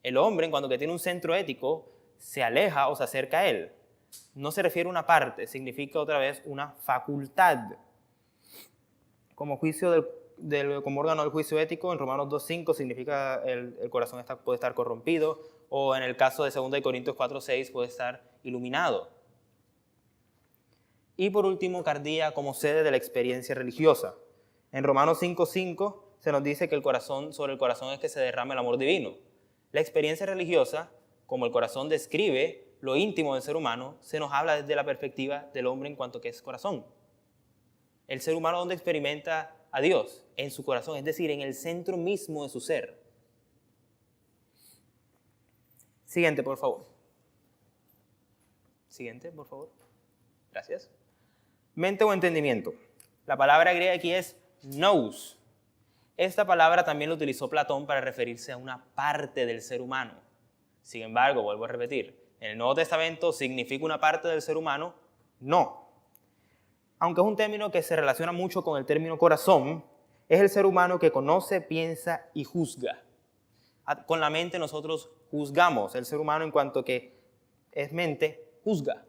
El hombre en cuanto que tiene un centro ético se aleja o se acerca a él. No se refiere a una parte, significa otra vez una facultad. Como juicio como órgano del juicio ético, en Romanos 2:5 significa el corazón puede estar corrompido, o en el caso de 2 Corintios 4:6 puede estar iluminado. Y por último, cardia como sede de la experiencia religiosa. En Romanos 5:5 se nos dice que sobre el corazón es que se derrama el amor divino. La experiencia religiosa, como el corazón describe lo íntimo del ser humano, se nos habla desde la perspectiva del hombre en cuanto que es corazón. El ser humano, ¿dónde experimenta a Dios? En su corazón, es decir, en el centro mismo de su ser. Siguiente, por favor. Siguiente, por favor. Gracias. Mente o entendimiento. La palabra griega aquí es nous. Esta palabra también la utilizó Platón para referirse a una parte del ser humano. Sin embargo, vuelvo a repetir, en el Nuevo Testamento, ¿significa una parte del ser humano? No. Aunque es un término que se relaciona mucho con el término corazón, es el ser humano que conoce, piensa y juzga. Con la mente nosotros juzgamos. El ser humano, en cuanto que es mente, juzga.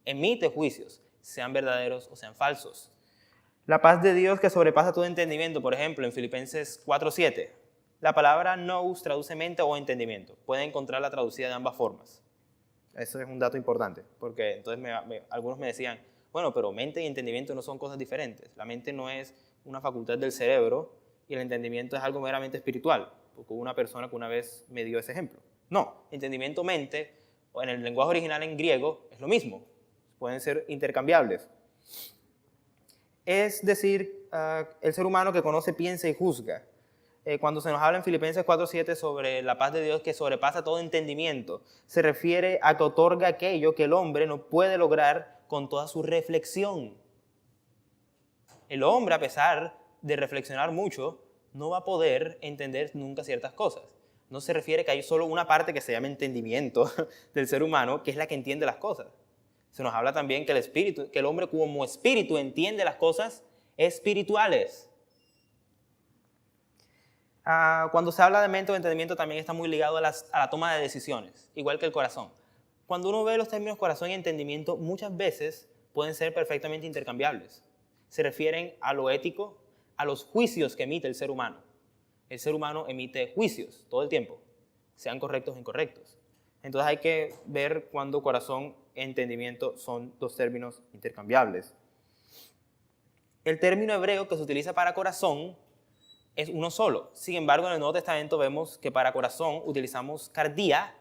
Emite juicios, sean verdaderos o sean falsos. La paz de Dios que sobrepasa todo entendimiento, por ejemplo, en Filipenses 4:7. La palabra nous traduce mente o entendimiento. Pueden encontrarla traducida de ambas formas. Eso es un dato importante, porque entonces algunos me decían, bueno, pero mente y entendimiento no son cosas diferentes. La mente no es una facultad del cerebro y el entendimiento es algo meramente espiritual, porque hubo una persona que una vez me dio ese ejemplo. No, entendimiento, mente, o en el lenguaje original en griego, es lo mismo. Pueden ser intercambiables. Es decir, el ser humano que conoce, piensa y juzga. Cuando se nos habla en Filipenses 4:7 sobre la paz de Dios que sobrepasa todo entendimiento, se refiere a que otorga aquello que el hombre no puede lograr con toda su reflexión. El hombre, a pesar de reflexionar mucho, no va a poder entender nunca ciertas cosas. No se refiere que hay solo una parte que se llama entendimiento del ser humano, que es la que entiende las cosas. Se nos habla también que el hombre como espíritu entiende las cosas espirituales. Cuando se habla de mente o entendimiento también está muy ligado a la toma de decisiones, igual que el corazón. Cuando uno ve los términos corazón y entendimiento, muchas veces pueden ser perfectamente intercambiables. Se refieren a lo ético, a los juicios que emite el ser humano. El ser humano emite juicios todo el tiempo, sean correctos o incorrectos. Entonces hay que ver cuando corazón y entendimiento son dos términos intercambiables. El término hebreo que se utiliza para corazón es uno solo. Sin embargo, en el Nuevo Testamento vemos que para corazón utilizamos cardia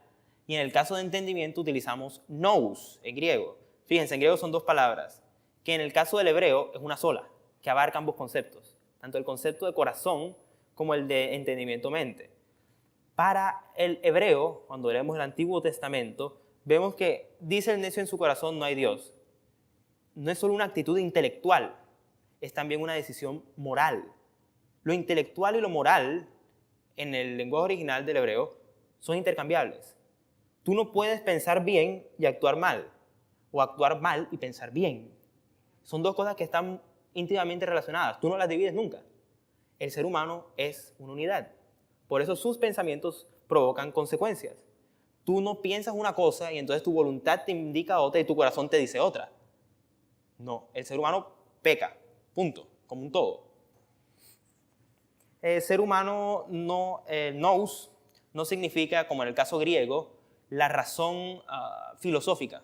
y en el caso de entendimiento utilizamos nous en griego. Fíjense, en griego son dos palabras, que en el caso del hebreo es una sola, que abarca ambos conceptos, tanto el concepto de corazón como el de entendimiento-mente. Para el hebreo, cuando leemos el Antiguo Testamento, vemos que dice el necio en su corazón no hay Dios. No es solo una actitud intelectual, es también una decisión moral. Lo intelectual y lo moral, en el lenguaje original del hebreo, son intercambiables. Tú no puedes pensar bien y actuar mal, o actuar mal y pensar bien. Son dos cosas que están íntimamente relacionadas. Tú no las divides nunca. El ser humano es una unidad. Por eso sus pensamientos provocan consecuencias. Tú no piensas una cosa y entonces tu voluntad te indica otra y tu corazón te dice otra. No, el ser humano peca, punto, como un todo. El ser humano nous no significa, como en el caso griego, la razón filosófica.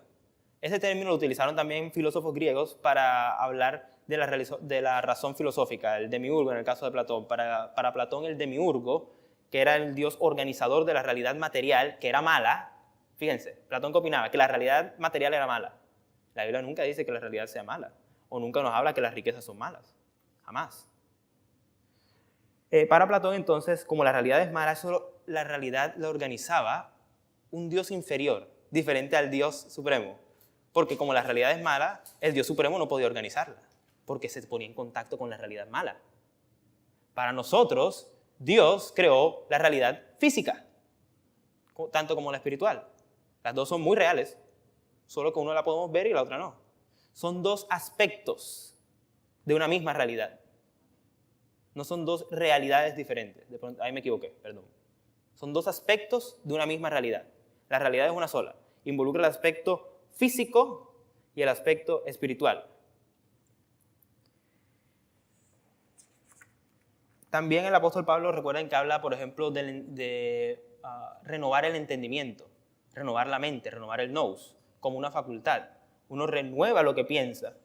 Ese término lo utilizaron también filósofos griegos para hablar de la razón filosófica, el demiurgo en el caso de Platón. Para Platón el demiurgo, que era el dios organizador de la realidad material, que era mala. Fíjense, Platón ¿qué opinaba? Que la realidad material era mala. La Biblia nunca dice que la realidad sea mala. o nunca nos habla que las riquezas son malas. Jamás. Para Platón, entonces, como la realidad es mala, la realidad la organizaba un Dios inferior, diferente al Dios supremo. Porque como la realidad es mala, el Dios supremo no podía organizarla, porque se ponía en contacto con la realidad mala. Para nosotros, Dios creó la realidad física, tanto como la espiritual. Las dos son muy reales, solo que una la podemos ver y la otra no. Son dos aspectos de una misma realidad. No son dos realidades diferentes. De pronto, ahí me equivoqué, perdón. Son dos aspectos de una misma realidad. La realidad es una sola. Involucra el aspecto físico y el aspecto espiritual. También el apóstol Pablo, recuerden que habla, por ejemplo, de renovar el entendimiento, renovar la mente, renovar el nous, como una facultad. Uno renueva lo que piensa.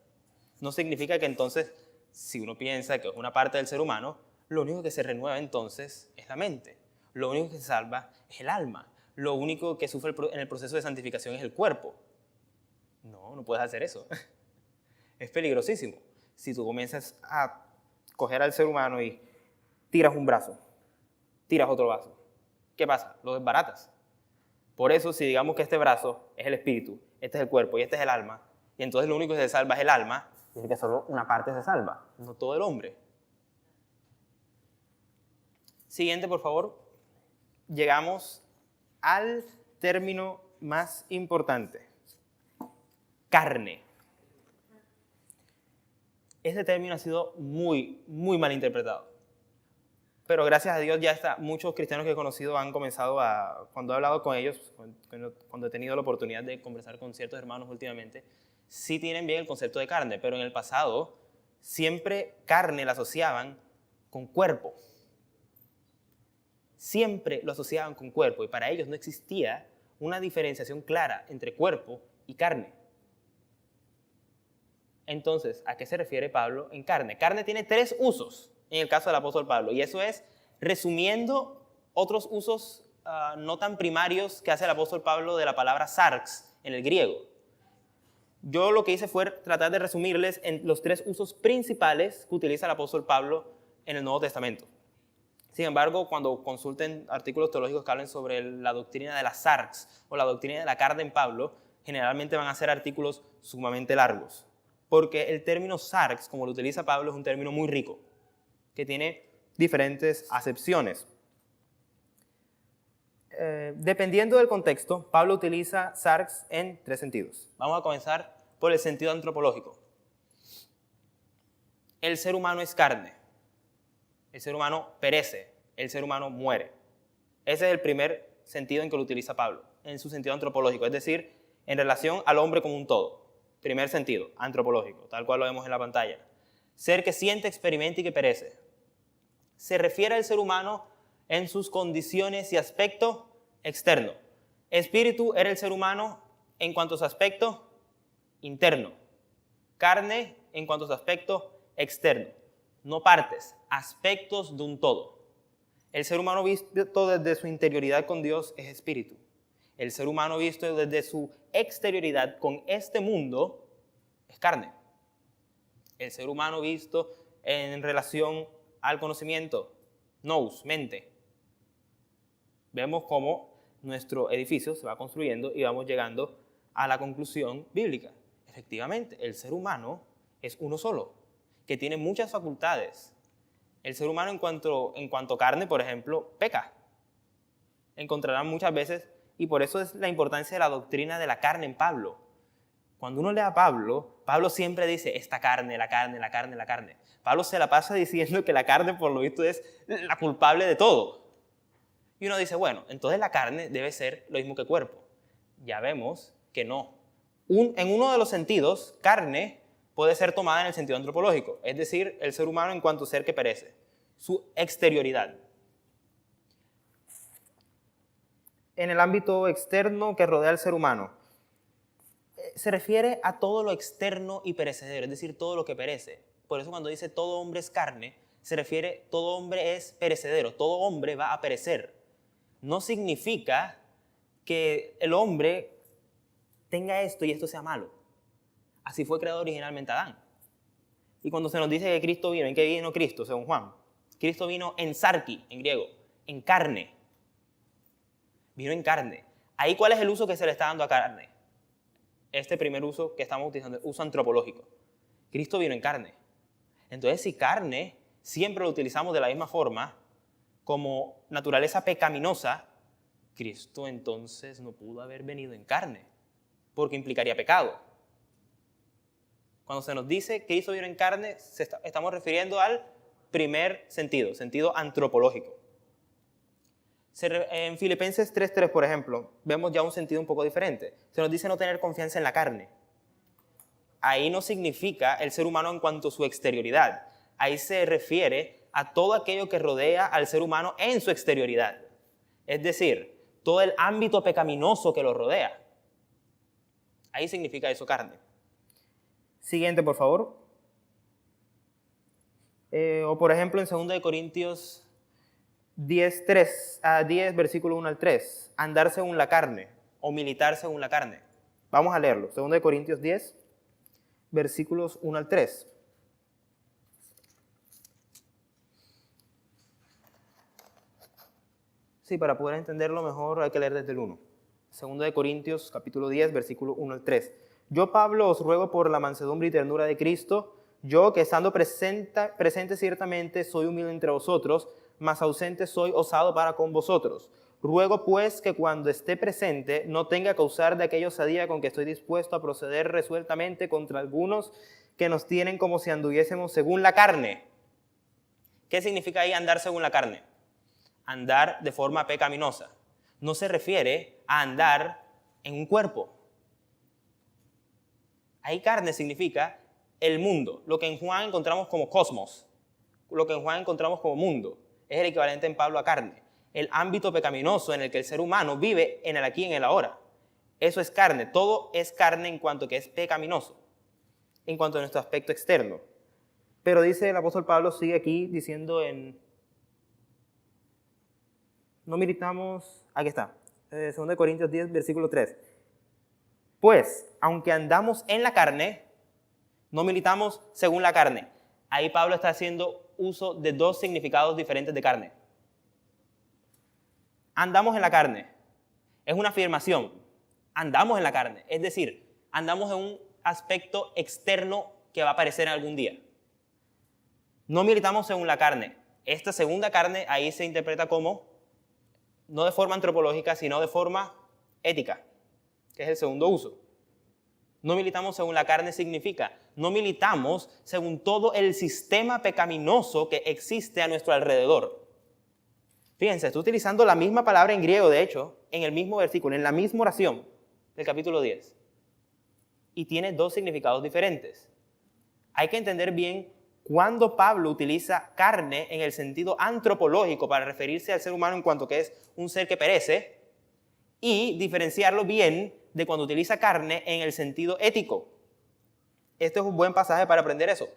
No significa que entonces, si uno piensa que es una parte del ser humano, lo único que se renueva entonces es la mente. Lo único que se salva es el alma. Lo único que sufre en el proceso de santificación es el cuerpo. No puedes hacer eso. Es peligrosísimo. Si tú comienzas a coger al ser humano y tiras un brazo, tiras otro brazo, ¿qué pasa? Lo desbaratas. Por eso, si digamos que este brazo es el espíritu, este es el cuerpo y este es el alma, y entonces lo único que se salva es el alma, dice que solo una parte se salva, no todo el hombre. Siguiente, por favor. Llegamos al término más importante. Carne. Este término ha sido muy mal interpretado. Pero gracias a Dios ya muchos cristianos que he conocido han comenzado cuando he hablado con ellos, cuando he tenido la oportunidad de conversar con ciertos hermanos últimamente, sí tienen bien el concepto de carne, pero en el pasado siempre carne la asociaban con cuerpo. Siempre lo asociaban con cuerpo y para ellos no existía una diferenciación clara entre cuerpo y carne. Entonces, ¿a qué se refiere Pablo en carne? Carne tiene 3 usos en el caso del apóstol Pablo, y eso es resumiendo otros usos no tan primarios que hace el apóstol Pablo de la palabra sarx en el griego. Yo lo que hice fue tratar de resumirles en los 3 usos principales que utiliza el apóstol Pablo en el Nuevo Testamento. Sin embargo, cuando consulten artículos teológicos que hablen sobre la doctrina de la sarx o la doctrina de la carne en Pablo, generalmente van a ser artículos sumamente largos. Porque el término sarx, como lo utiliza Pablo, es un término muy rico, que tiene diferentes acepciones. Dependiendo del contexto, Pablo utiliza sarx en 3 sentidos. Vamos a comenzar por el sentido antropológico. El ser humano es carne. El ser humano perece. El ser humano muere. Ese es el primer sentido en que lo utiliza Pablo, en su sentido antropológico, es decir, en relación al hombre como un todo. Primer sentido, antropológico, tal cual lo vemos en la pantalla. Ser que siente, experimenta y que perece. Se refiere al ser humano en sus condiciones y aspecto externo. Espíritu era el ser humano en cuanto a su aspecto interno. Carne en cuanto a su aspecto externo. No partes, aspectos de un todo. El ser humano visto desde su interioridad con Dios es espíritu. El ser humano visto desde su exterioridad con este mundo es carne. El ser humano visto en relación al conocimiento, nous, mente. Vemos cómo nuestro edificio se va construyendo y vamos llegando a la conclusión bíblica. Efectivamente, el ser humano es uno solo, que tiene muchas facultades. El ser humano en cuanto a carne, por ejemplo, peca. Encontrarán muchas veces, y por eso es la importancia de la doctrina de la carne en Pablo. Cuando uno lee a Pablo, Pablo siempre dice, esta carne, la carne, la carne, la carne. Pablo se la pasa diciendo que la carne, por lo visto, es la culpable de todo. Y uno dice, bueno, entonces la carne debe ser lo mismo que cuerpo. Ya vemos que no. En uno de los sentidos, carne puede ser tomada en el sentido antropológico, es decir, el ser humano en cuanto a ser que perece, su exterioridad. En el ámbito externo que rodea al ser humano, se refiere a todo lo externo y perecedero, es decir, todo lo que perece. Por eso cuando dice todo hombre es carne, se refiere todo hombre es perecedero, todo hombre va a perecer. No significa que el hombre tenga esto y esto sea malo. Así fue creado originalmente Adán. Y cuando se nos dice que Cristo vino, ¿en qué vino Cristo, según Juan? Cristo vino en sarki, en griego, en carne. Vino en carne. Ahí, ¿cuál es el uso que se le está dando a carne? Este primer uso que estamos utilizando, uso antropológico. Cristo vino en carne. Entonces, si carne siempre lo utilizamos de la misma forma, como naturaleza pecaminosa, Cristo entonces no pudo haber venido en carne, porque implicaría pecado. Cuando se nos dice que Cristo vino en carne, estamos refiriendo al primer sentido, sentido antropológico. En Filipenses 3:3, por ejemplo, vemos ya un sentido un poco diferente. Se nos dice no tener confianza en la carne. Ahí no significa el ser humano en cuanto a su exterioridad. Ahí se refiere a todo aquello que rodea al ser humano en su exterioridad. Es decir, todo el ámbito pecaminoso que lo rodea. Ahí significa eso carne. Siguiente, por favor. O por ejemplo en 2 Corintios 10, versículo 1 al 3. Andar según la carne o militar según la carne. Vamos a leerlo. 2 Corintios 10, versículos 1 al 3. Sí, para poder entenderlo mejor hay que leer desde el 1. 2 Corintios capítulo 10, versículo 1 al 3. Yo, Pablo, os ruego por la mansedumbre y ternura de Cristo, yo que estando presente ciertamente soy humilde entre vosotros, mas ausente soy osado para con vosotros. Ruego pues que cuando esté presente no tenga que usar de aquella osadía con que estoy dispuesto a proceder resueltamente contra algunos que nos tienen como si anduviésemos según la carne. ¿Qué significa ahí andar según la carne? Andar de forma pecaminosa. No se refiere a andar en un cuerpo. Ahí carne significa el mundo, lo que en Juan encontramos como cosmos, lo que en Juan encontramos como mundo, es el equivalente en Pablo a carne. El ámbito pecaminoso en el que el ser humano vive en el aquí y en el ahora. Eso es carne, todo es carne en cuanto que es pecaminoso, en cuanto a nuestro aspecto externo. Pero dice el apóstol Pablo, sigue aquí diciendo no militamos, aquí está, 2 Corintios 10, versículo 3. Pues, aunque andamos en la carne, no militamos según la carne. Ahí Pablo está haciendo uso de dos significados diferentes de carne. Andamos en la carne. Es una afirmación. Andamos en la carne. Es decir, andamos en un aspecto externo que va a aparecer en algún día. No militamos según la carne. Esta segunda carne ahí se interpreta como, no de forma antropológica, sino de forma ética, que es el segundo uso. No militamos según la carne significa, no militamos según todo el sistema pecaminoso que existe a nuestro alrededor. Fíjense, estoy utilizando la misma palabra en griego, de hecho, en el mismo versículo, en la misma oración del capítulo 10. Y tiene dos significados diferentes. Hay que entender bien cuándo Pablo utiliza carne en el sentido antropológico para referirse al ser humano en cuanto que es un ser que perece, y diferenciarlo bien de cuando utiliza carne en el sentido ético. Este es un buen pasaje para aprender eso.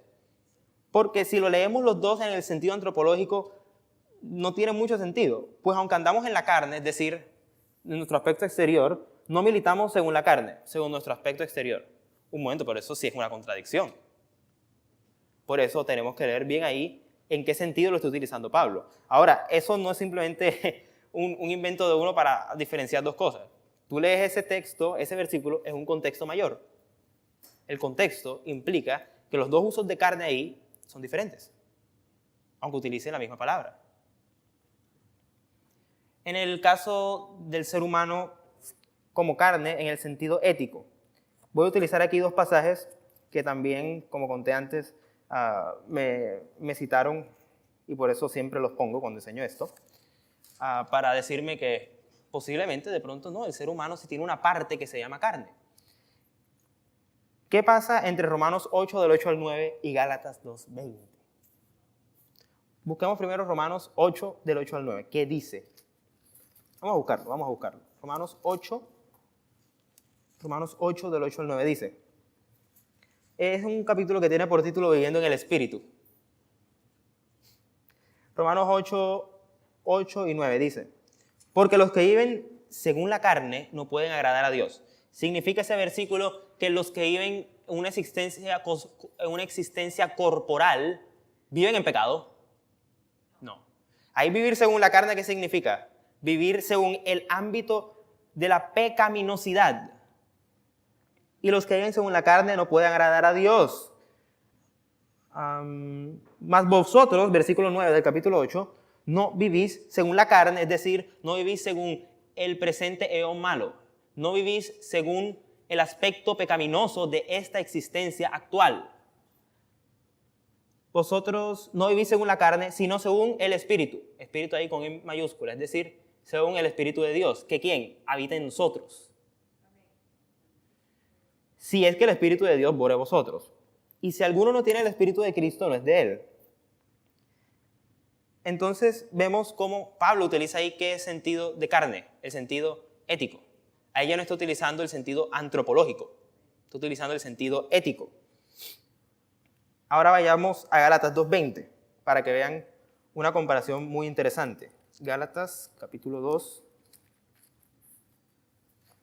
Porque si lo leemos los dos en el sentido antropológico, no tiene mucho sentido. Pues aunque andamos en la carne, es decir, en nuestro aspecto exterior, no militamos según la carne, según nuestro aspecto exterior. Un momento, pero eso sí es una contradicción. Por eso tenemos que leer bien ahí en qué sentido lo está utilizando Pablo. Ahora, eso no es simplemente un invento de uno para diferenciar dos cosas. Tú lees ese texto, ese versículo, es un contexto mayor. El contexto implica que los dos usos de carne ahí son diferentes, aunque utilicen la misma palabra. En el caso del ser humano como carne, en el sentido ético, voy a utilizar aquí dos pasajes que también, como conté antes, me citaron, y por eso siempre los pongo cuando enseño esto, para decirme que posiblemente de pronto no, el ser humano sí tiene una parte que se llama carne. ¿Qué pasa entre Romanos 8 del 8 al 9 y Gálatas 2:20? Busquemos primero Romanos 8 del 8 al 9. ¿Qué dice? Vamos a buscarlo. Romanos 8 del 8 al 9 dice. Es un capítulo que tiene por título Viviendo en el Espíritu. Romanos 8 y 9 dice. Porque los que viven según la carne no pueden agradar a Dios. Significa ese versículo que los que viven una existencia corporal, ¿viven en pecado? No. Ahí vivir según la carne, ¿qué significa? Vivir según el ámbito de la pecaminosidad. Y los que viven según la carne no pueden agradar a Dios. Mas vosotros, versículo 9 del capítulo 8, no vivís según la carne, es decir, no vivís según el presente eón malo. No vivís según el aspecto pecaminoso de esta existencia actual. Vosotros no vivís según la carne, sino según el Espíritu. Espíritu ahí con E mayúscula, es decir, según el Espíritu de Dios. ¿Que quién? Habita en nosotros. Si es que el Espíritu de Dios mora en vosotros. Y si alguno no tiene el Espíritu de Cristo, no es de él. Entonces vemos cómo Pablo utiliza ahí qué sentido de carne, el sentido ético. Ahí ya no está utilizando el sentido antropológico, está utilizando el sentido ético. Ahora vayamos a Gálatas 2:20 para que vean una comparación muy interesante. Gálatas capítulo 2,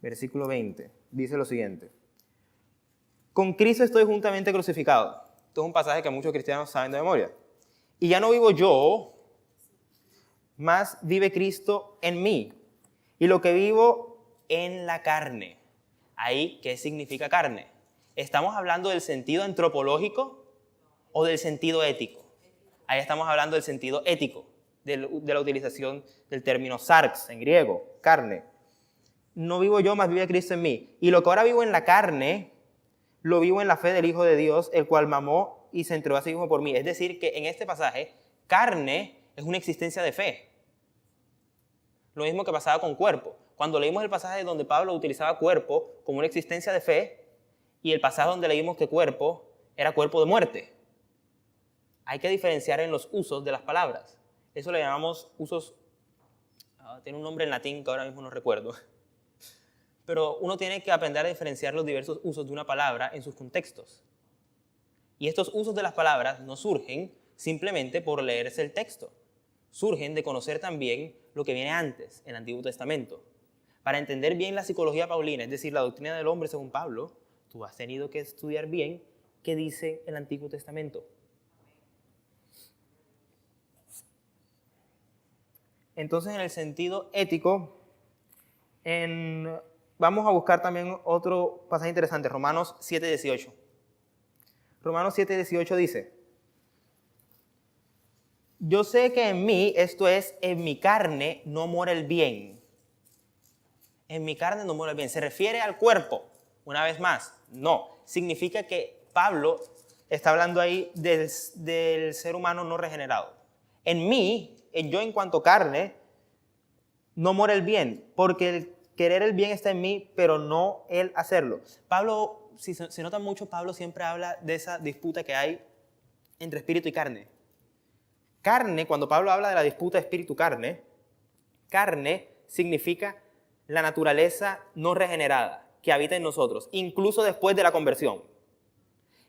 versículo 20, dice lo siguiente. Con Cristo estoy juntamente crucificado. Esto es un pasaje que muchos cristianos saben de memoria. Y ya no vivo yo, mas vive Cristo en mí. Y lo que vivo en la carne. Ahí, ¿qué significa carne? ¿Estamos hablando del sentido antropológico o del sentido ético? Ahí estamos hablando del sentido ético, de la utilización del término sarx en griego, carne. No vivo yo, mas vive Cristo en mí. Y lo que ahora vivo en la carne, lo vivo en la fe del Hijo de Dios, el cual me amó y se entregó a sí mismo por mí. Es decir, que en este pasaje, carne es una existencia de fe. Lo mismo que pasaba con cuerpo. Cuando leímos el pasaje donde Pablo utilizaba cuerpo como una existencia de fe, y el pasaje donde leímos que cuerpo era cuerpo de muerte. Hay que diferenciar en los usos de las palabras. Eso le llamamos usos, tiene un nombre en latín que ahora mismo no recuerdo. Pero uno tiene que aprender a diferenciar los diversos usos de una palabra en sus contextos. Y estos usos de las palabras no surgen simplemente por leerse el texto. Surgen de conocer también lo que viene antes, en el Antiguo Testamento. Para entender bien la psicología paulina, es decir, la doctrina del hombre según Pablo, tú has tenido que estudiar bien qué dice el Antiguo Testamento. Entonces, en el sentido ético, vamos a buscar también otro pasaje interesante, Romanos 7:18. Romanos 7:18 dice, yo sé que en mí, esto es, en mi carne, no mora el bien. En mi carne no mora el bien. ¿Se refiere al cuerpo? Una vez más, no. Significa que Pablo está hablando ahí del ser humano no regenerado. En mí, yo en cuanto carne, no mora el bien, porque el querer el bien está en mí, pero no el hacerlo. Pablo, si se nota mucho, Pablo siempre habla de esa disputa que hay entre espíritu y carne. Carne, cuando Pablo habla de la disputa espíritu-carne, carne significa la naturaleza no regenerada que habita en nosotros, incluso después de la conversión.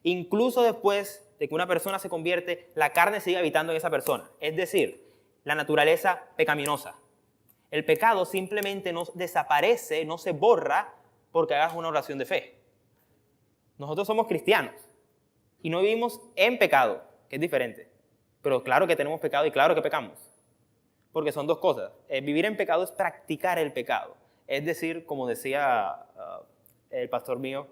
Incluso después de que una persona se convierte, la carne sigue habitando en esa persona. Es decir, la naturaleza pecaminosa. El pecado simplemente no desaparece, no se borra porque hagas una oración de fe. Nosotros somos cristianos y no vivimos en pecado, que es diferente. Pero claro que tenemos pecado y claro que pecamos. Porque son dos cosas. Vivir en pecado es practicar el pecado. Es decir, como decía el pastor mío,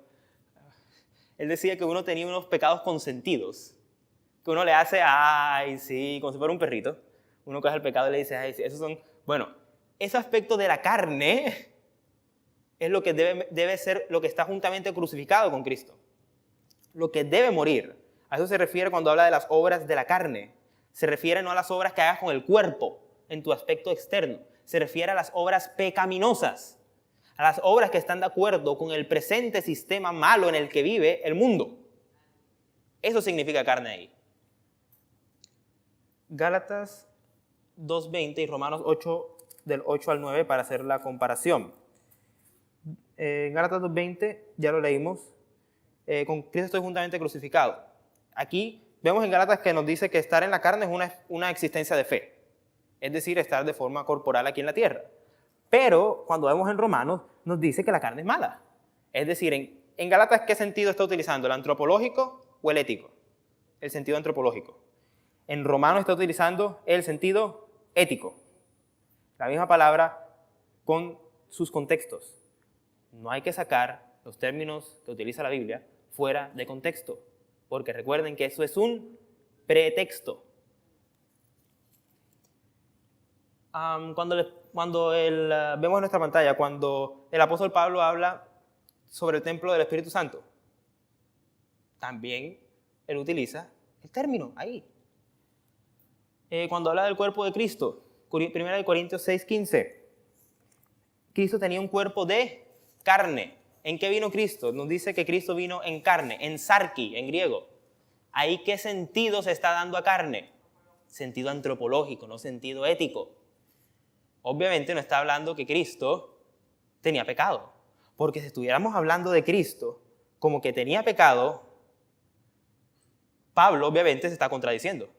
él decía que uno tenía unos pecados consentidos. Que uno le hace, ay, sí, como si fuera un perrito. Uno coge el pecado y le dice, ay, sí, esos son... Bueno, ese aspecto de la carne es lo que debe ser lo que está juntamente crucificado con Cristo. Lo que debe morir. A eso se refiere cuando habla de las obras de la carne. Se refiere no a las obras que hagas con el cuerpo, en tu aspecto externo. Se refiere a las obras pecaminosas, a las obras que están de acuerdo con el presente sistema malo en el que vive el mundo. Eso significa carne ahí. Gálatas 2:20 y Romanos 8, del 8 al 9, para hacer la comparación. Gálatas 2:20, ya lo leímos. Con Cristo estoy juntamente crucificado. Aquí vemos en Gálatas que nos dice que estar en la carne es una existencia de fe. Es decir, estar de forma corporal aquí en la tierra. Pero cuando vemos en Romanos, nos dice que la carne es mala. Es decir, en Gálatas, ¿qué sentido está utilizando? ¿El antropológico o el ético? El sentido antropológico. En Romanos está utilizando el sentido ético. La misma palabra con sus contextos. No hay que sacar los términos que utiliza la Biblia fuera de contexto, porque recuerden que eso es un pretexto. Vemos en nuestra pantalla, cuando el apóstol Pablo habla sobre el templo del Espíritu Santo, también él utiliza el término ahí. Cuando habla del cuerpo de Cristo, 1 Corintios 6:15, Cristo tenía un cuerpo de carne. ¿En qué vino Cristo? Nos dice que Cristo vino en carne, en sarki, en griego. ¿Ahí qué sentido se está dando a carne? Sentido antropológico, no sentido ético. Obviamente no está hablando que Cristo tenía pecado, porque si estuviéramos hablando de Cristo como que tenía pecado, Pablo obviamente se está contradiciendo.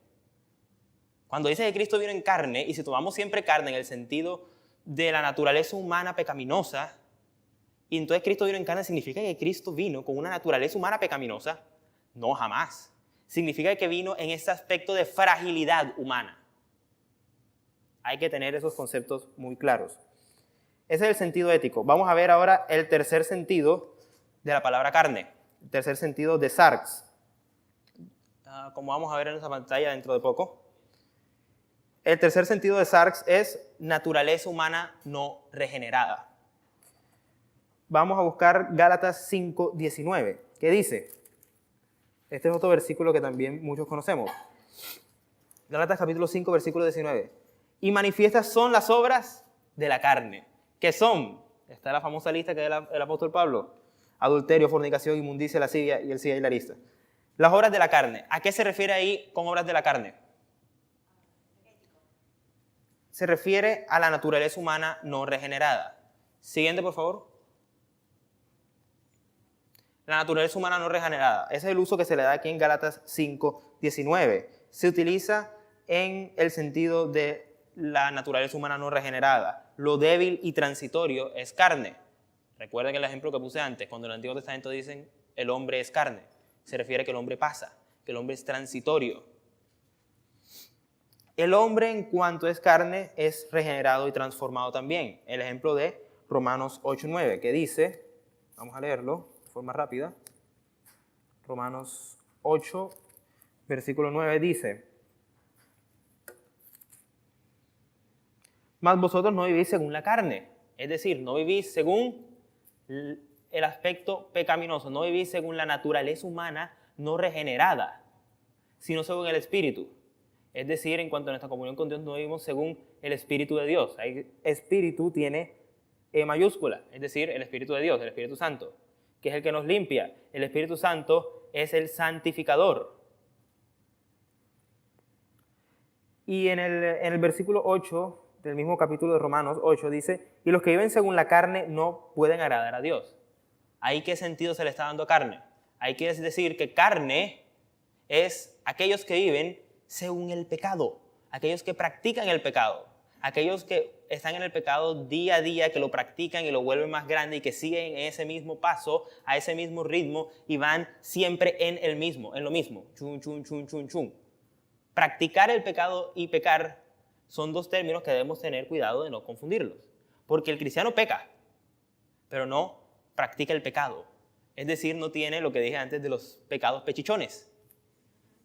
Cuando dice que Cristo vino en carne, y si tomamos siempre carne en el sentido de la naturaleza humana pecaminosa, y entonces Cristo vino en carne, ¿significa que Cristo vino con una naturaleza humana pecaminosa? No, jamás. Significa que vino en ese aspecto de fragilidad humana. Hay que tener esos conceptos muy claros. Ese es el sentido ético. Vamos a ver ahora el tercer sentido de la palabra carne. El tercer sentido de sarx. Como vamos a ver en esa pantalla dentro de poco. El tercer sentido de sarx es naturaleza humana no regenerada. Vamos a buscar Gálatas 5:19. ¿Qué dice? Este es otro versículo que también muchos conocemos. Gálatas capítulo 5, versículo 19. Y manifiestas son las obras de la carne. ¿Qué son? Está la famosa lista que da el apóstol Pablo. Adulterio, fornicación, inmundicia, lascivia y el sigue ahí la lista. Las obras de la carne. ¿A qué se refiere ahí con obras de la carne? Se refiere a la naturaleza humana no regenerada. Siguiente, por favor. La naturaleza humana no regenerada. Ese es el uso que se le da aquí en Gálatas 5:19. Se utiliza en el sentido de la naturaleza humana no regenerada. Lo débil y transitorio es carne. Recuerden el ejemplo que puse antes, cuando en el Antiguo Testamento dicen el hombre es carne. Se refiere a que el hombre pasa, que el hombre es transitorio. El hombre, en cuanto es carne, es regenerado y transformado también. El ejemplo de Romanos 8:9, que dice, vamos a leerlo de forma rápida. Romanos 8, versículo 9 dice: mas vosotros no vivís según la carne, es decir, no vivís según el aspecto pecaminoso, no vivís según la naturaleza humana no regenerada, sino según el Espíritu. Es decir, en cuanto a nuestra comunión con Dios, no vivimos según el Espíritu de Dios. Ahí Espíritu tiene E mayúscula, es decir, el Espíritu de Dios, el Espíritu Santo, que es el que nos limpia. El Espíritu Santo es el santificador. Y en el versículo 8 del mismo capítulo de Romanos 8 dice: y los que viven según la carne no pueden agradar a Dios. ¿Ahí qué sentido se le está dando a carne? Ahí quiere decir que carne es aquellos que viven según el pecado, aquellos que practican el pecado, aquellos que están en el pecado día a día, que lo practican y lo vuelven más grande y que siguen en ese mismo paso, a ese mismo ritmo y van siempre en lo mismo. Chun, chun, chun, chun, chun. Practicar el pecado y pecar son dos términos que debemos tener cuidado de no confundirlos. Porque el cristiano peca, pero no practica el pecado. Es decir, no tiene lo que dije antes de los pecados pechichones.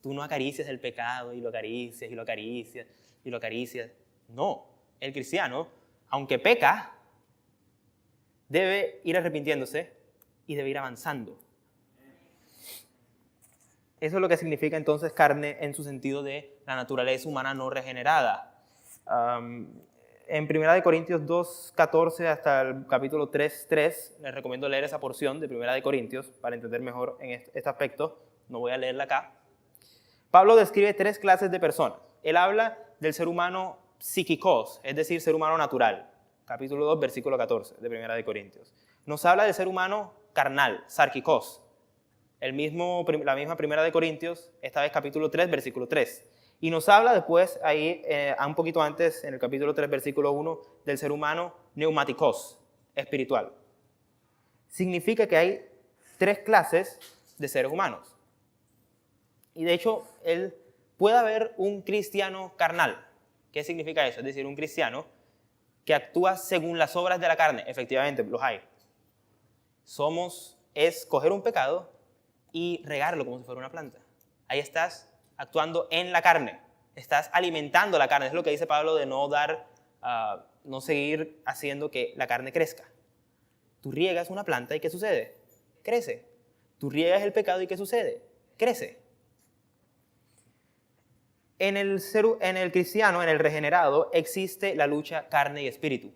Tú no acaricias el pecado y lo acaricias y lo acaricias y lo acaricias. No, el cristiano, aunque peca, debe ir arrepintiéndose y debe ir avanzando. Eso es lo que significa entonces carne en su sentido de la naturaleza humana no regenerada. En 1 Corintios 2:14 hasta el capítulo 3:3, les recomiendo leer esa porción de 1 Corintios para entender mejor en este aspecto. No voy a leerla acá. Pablo describe tres clases de personas. Él habla del ser humano psíquicos, es decir, ser humano natural. Capítulo 2, versículo 14 de 1 Corintios. Nos habla del ser humano carnal, sarquicos. La misma 1 Corintios, esta vez capítulo 3, versículo 3. Y nos habla después, ahí, un poquito antes, en el capítulo 3, versículo 1, del ser humano neumáticos, espiritual. Significa que hay tres clases de seres humanos. Y de hecho, puede haber un cristiano carnal. ¿Qué significa eso? Es decir, un cristiano que actúa según las obras de la carne. Efectivamente, los hay. Es coger un pecado y regarlo como si fuera una planta. Ahí estás actuando en la carne. Estás alimentando la carne. Es lo que dice Pablo de no seguir haciendo que la carne crezca. Tú riegas una planta y ¿qué sucede? Crece. Tú riegas el pecado y ¿qué sucede? Crece. En el cristiano, en el regenerado, existe la lucha carne y espíritu.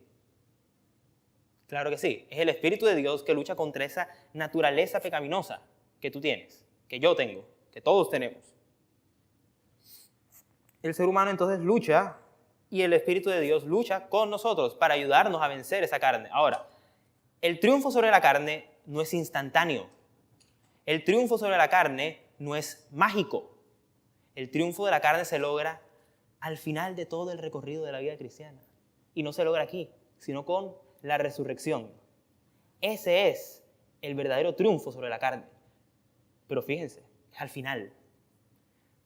Claro que sí. Es el Espíritu de Dios que lucha contra esa naturaleza pecaminosa que tú tienes, que yo tengo, que todos tenemos. El ser humano entonces lucha y el Espíritu de Dios lucha con nosotros para ayudarnos a vencer esa carne. Ahora, el triunfo sobre la carne no es instantáneo. El triunfo sobre la carne no es mágico. El triunfo de la carne se logra al final de todo el recorrido de la vida cristiana. Y no se logra aquí, sino con la resurrección. Ese es el verdadero triunfo sobre la carne. Pero fíjense, es al final.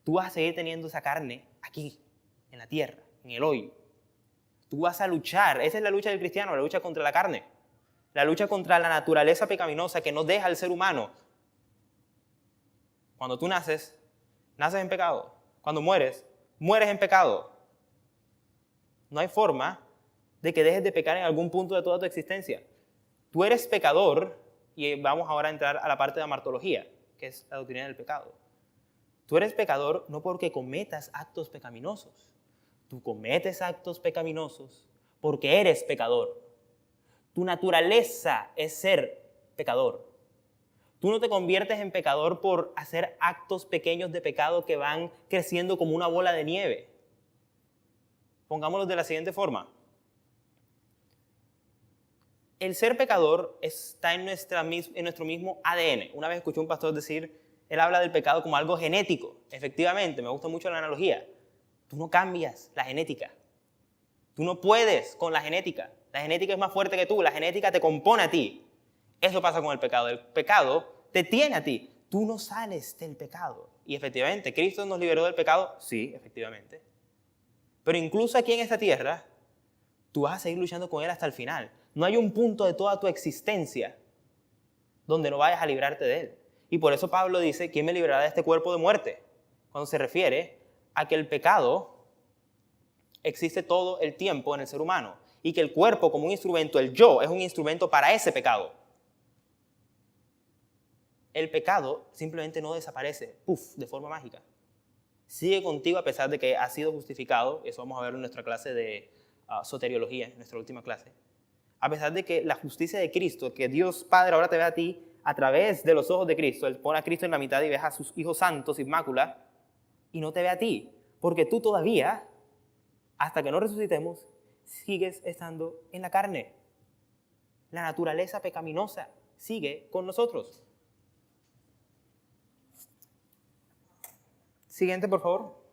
Tú vas a seguir teniendo esa carne aquí, en la tierra, en el hoy. Tú vas a luchar. Esa es la lucha del cristiano, la lucha contra la carne. La lucha contra la naturaleza pecaminosa que no deja al ser humano. Cuando tú naces en pecado. Cuando mueres en pecado. No hay forma de que dejes de pecar en algún punto de toda tu existencia. Tú eres pecador, y vamos ahora a entrar a la parte de amartología, que es la doctrina del pecado. Tú eres pecador no porque cometas actos pecaminosos. Tú cometes actos pecaminosos porque eres pecador. Tu naturaleza es ser pecador. Tú no te conviertes en pecador por hacer actos pequeños de pecado que van creciendo como una bola de nieve. Pongámoslo de la siguiente forma. El ser pecador está en nuestro mismo ADN. Una vez escuché a un pastor decir, él habla del pecado como algo genético. Efectivamente, me gusta mucho la analogía. Tú no cambias la genética. Tú no puedes con la genética. La genética es más fuerte que tú. La genética te compone a ti. Eso pasa con el pecado. El pecado te tiene a ti. Tú no sales del pecado. Y efectivamente, ¿Cristo nos liberó del pecado? Sí, efectivamente. Pero incluso aquí en esta tierra, tú vas a seguir luchando con Él hasta el final. No hay un punto de toda tu existencia donde no vayas a librarte de Él. Y por eso Pablo dice, ¿quién me librará de este cuerpo de muerte? Cuando se refiere a que el pecado existe todo el tiempo en el ser humano y que el cuerpo como un instrumento, el yo, es un instrumento para ese pecado. El pecado simplemente no desaparece, de forma mágica. Sigue contigo a pesar de que ha sido justificado. Eso vamos a verlo en nuestra clase de soteriología, en nuestra última clase. A pesar de que la justicia de Cristo, que Dios Padre ahora te ve a ti a través de los ojos de Cristo, Él pone a Cristo en la mitad y ves a sus hijos santos sin mácula y no te ve a ti, porque tú todavía, hasta que no resucitemos, sigues estando en la carne. La naturaleza pecaminosa sigue con nosotros. Siguiente, por favor.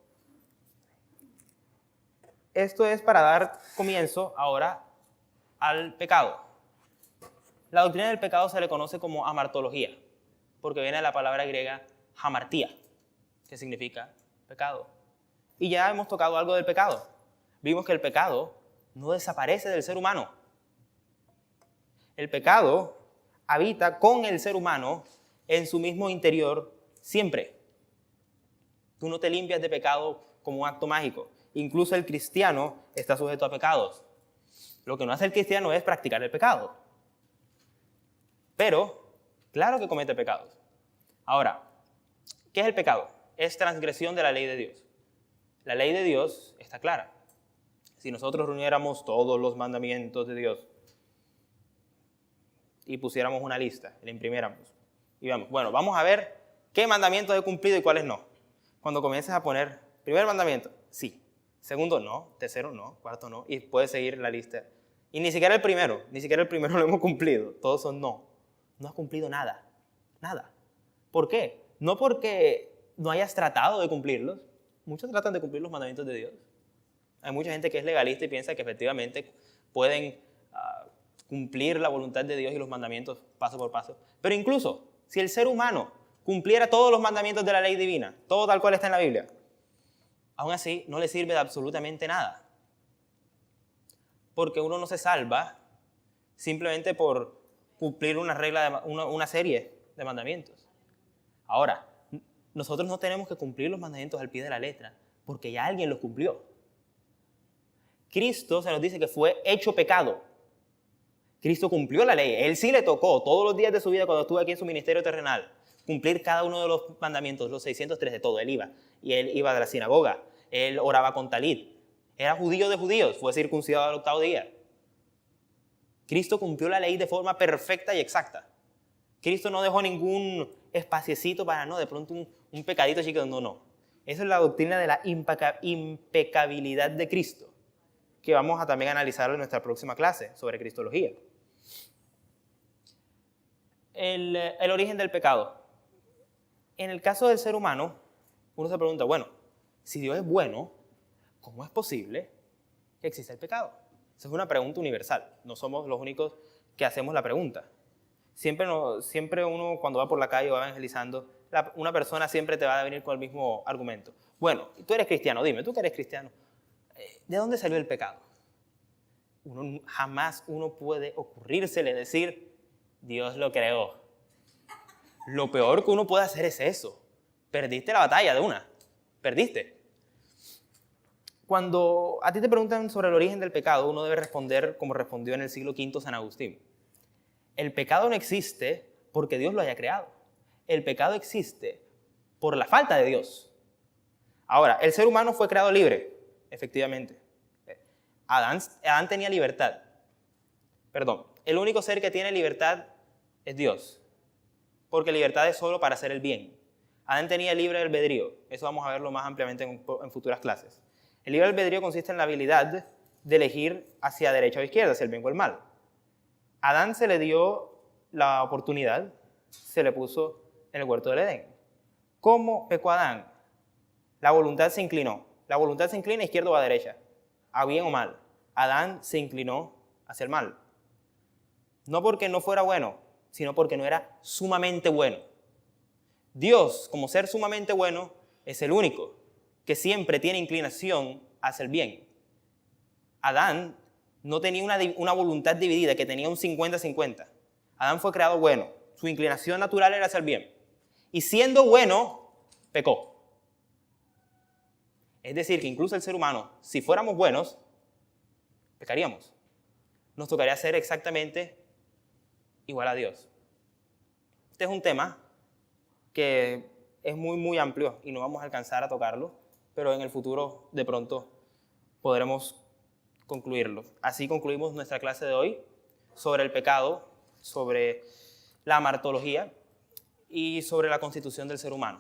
Esto es para dar comienzo ahora al pecado. La doctrina del pecado se le conoce como amartología, porque viene de la palabra griega hamartía, que significa pecado. Y ya hemos tocado algo del pecado. Vimos que el pecado no desaparece del ser humano. El pecado habita con el ser humano en su mismo interior siempre. Tú no te limpias de pecado como un acto mágico. Incluso el cristiano está sujeto a pecados. Lo que no hace el cristiano es practicar el pecado. Pero, claro que comete pecados. Ahora, ¿qué es el pecado? Es transgresión de la ley de Dios. La ley de Dios está clara. Si nosotros reuniéramos todos los mandamientos de Dios y pusiéramos una lista, la imprimiéramos, y vamos a ver qué mandamientos he cumplido y cuáles no. Cuando comiences a poner, primer mandamiento, sí. Segundo, no. Tercero, no. Cuarto, no. Y puedes seguir la lista. Y ni siquiera el primero lo hemos cumplido. Todos son no. No has cumplido nada. Nada. ¿Por qué? No porque no hayas tratado de cumplirlos. Muchos tratan de cumplir los mandamientos de Dios. Hay mucha gente que es legalista y piensa que efectivamente pueden cumplir la voluntad de Dios y los mandamientos paso por paso. Pero incluso Si el ser humano cumpliera todos los mandamientos de la ley divina, todo tal cual está en la Biblia, aún así no le sirve de absolutamente nada. Porque uno no se salva simplemente por cumplir una serie de mandamientos. Ahora, nosotros no tenemos que cumplir los mandamientos al pie de la letra, porque ya alguien los cumplió. Cristo se nos dice que fue hecho pecado. Cristo cumplió la ley. Él sí le tocó todos los días de su vida cuando estuvo aquí en su ministerio terrenal cumplir cada uno de los mandamientos, los 603 de todo. Él iba de la sinagoga, él oraba con talit, era judío de judíos, fue circuncidado al 8º día. Cristo cumplió la ley de forma perfecta y exacta. Cristo no dejó ningún espaciecito para, no, de pronto un pecadito chiquito, no. Esa es la doctrina de la impecabilidad de Cristo, que vamos a también analizar en nuestra próxima clase sobre cristología. El origen del pecado. En el caso del ser humano, uno se pregunta, bueno, si Dios es bueno, ¿cómo es posible que exista el pecado? Esa es una pregunta universal. No somos los únicos que hacemos la pregunta. Siempre uno, cuando va por la calle o va evangelizando, una persona siempre te va a venir con el mismo argumento. Bueno, tú eres cristiano, dime, tú que eres cristiano, ¿de dónde salió el pecado? Jamás uno puede ocurrírsele decir, Dios lo creó. Lo peor que uno puede hacer es eso. Perdiste la batalla de una. Perdiste. Cuando a ti te preguntan sobre el origen del pecado, uno debe responder como respondió en el siglo V San Agustín. El pecado no existe porque Dios lo haya creado. El pecado existe por la falta de Dios. Ahora, el ser humano fue creado libre, efectivamente. Adán tenía libertad. Perdón, el único ser que tiene libertad es Dios. Porque libertad es solo para hacer el bien. Adán tenía libre albedrío. Eso vamos a verlo más ampliamente en futuras clases. El libre albedrío consiste en la habilidad de elegir hacia derecha o izquierda, hacia el bien o el mal. A Adán se le dio la oportunidad, se le puso en el huerto del Edén. ¿Cómo pecó Adán? La voluntad se inclinó. La voluntad se inclina a izquierda o a derecha, a bien o mal. Adán se inclinó hacia el mal. No porque no fuera bueno, sino porque no era sumamente bueno. Dios, como ser sumamente bueno, es el único que siempre tiene inclinación hacia el bien. Adán no tenía una voluntad dividida, que tenía un 50-50. Adán fue creado bueno. Su inclinación natural era hacia el bien. Y siendo bueno, pecó. Es decir, que incluso el ser humano, si fuéramos buenos, pecaríamos. Nos tocaría ser exactamente igual a Dios. Este es un tema que es muy, muy amplio y no vamos a alcanzar a tocarlo, pero en el futuro de pronto podremos concluirlo. Así concluimos nuestra clase de hoy sobre el pecado, sobre la amartología y sobre la constitución del ser humano.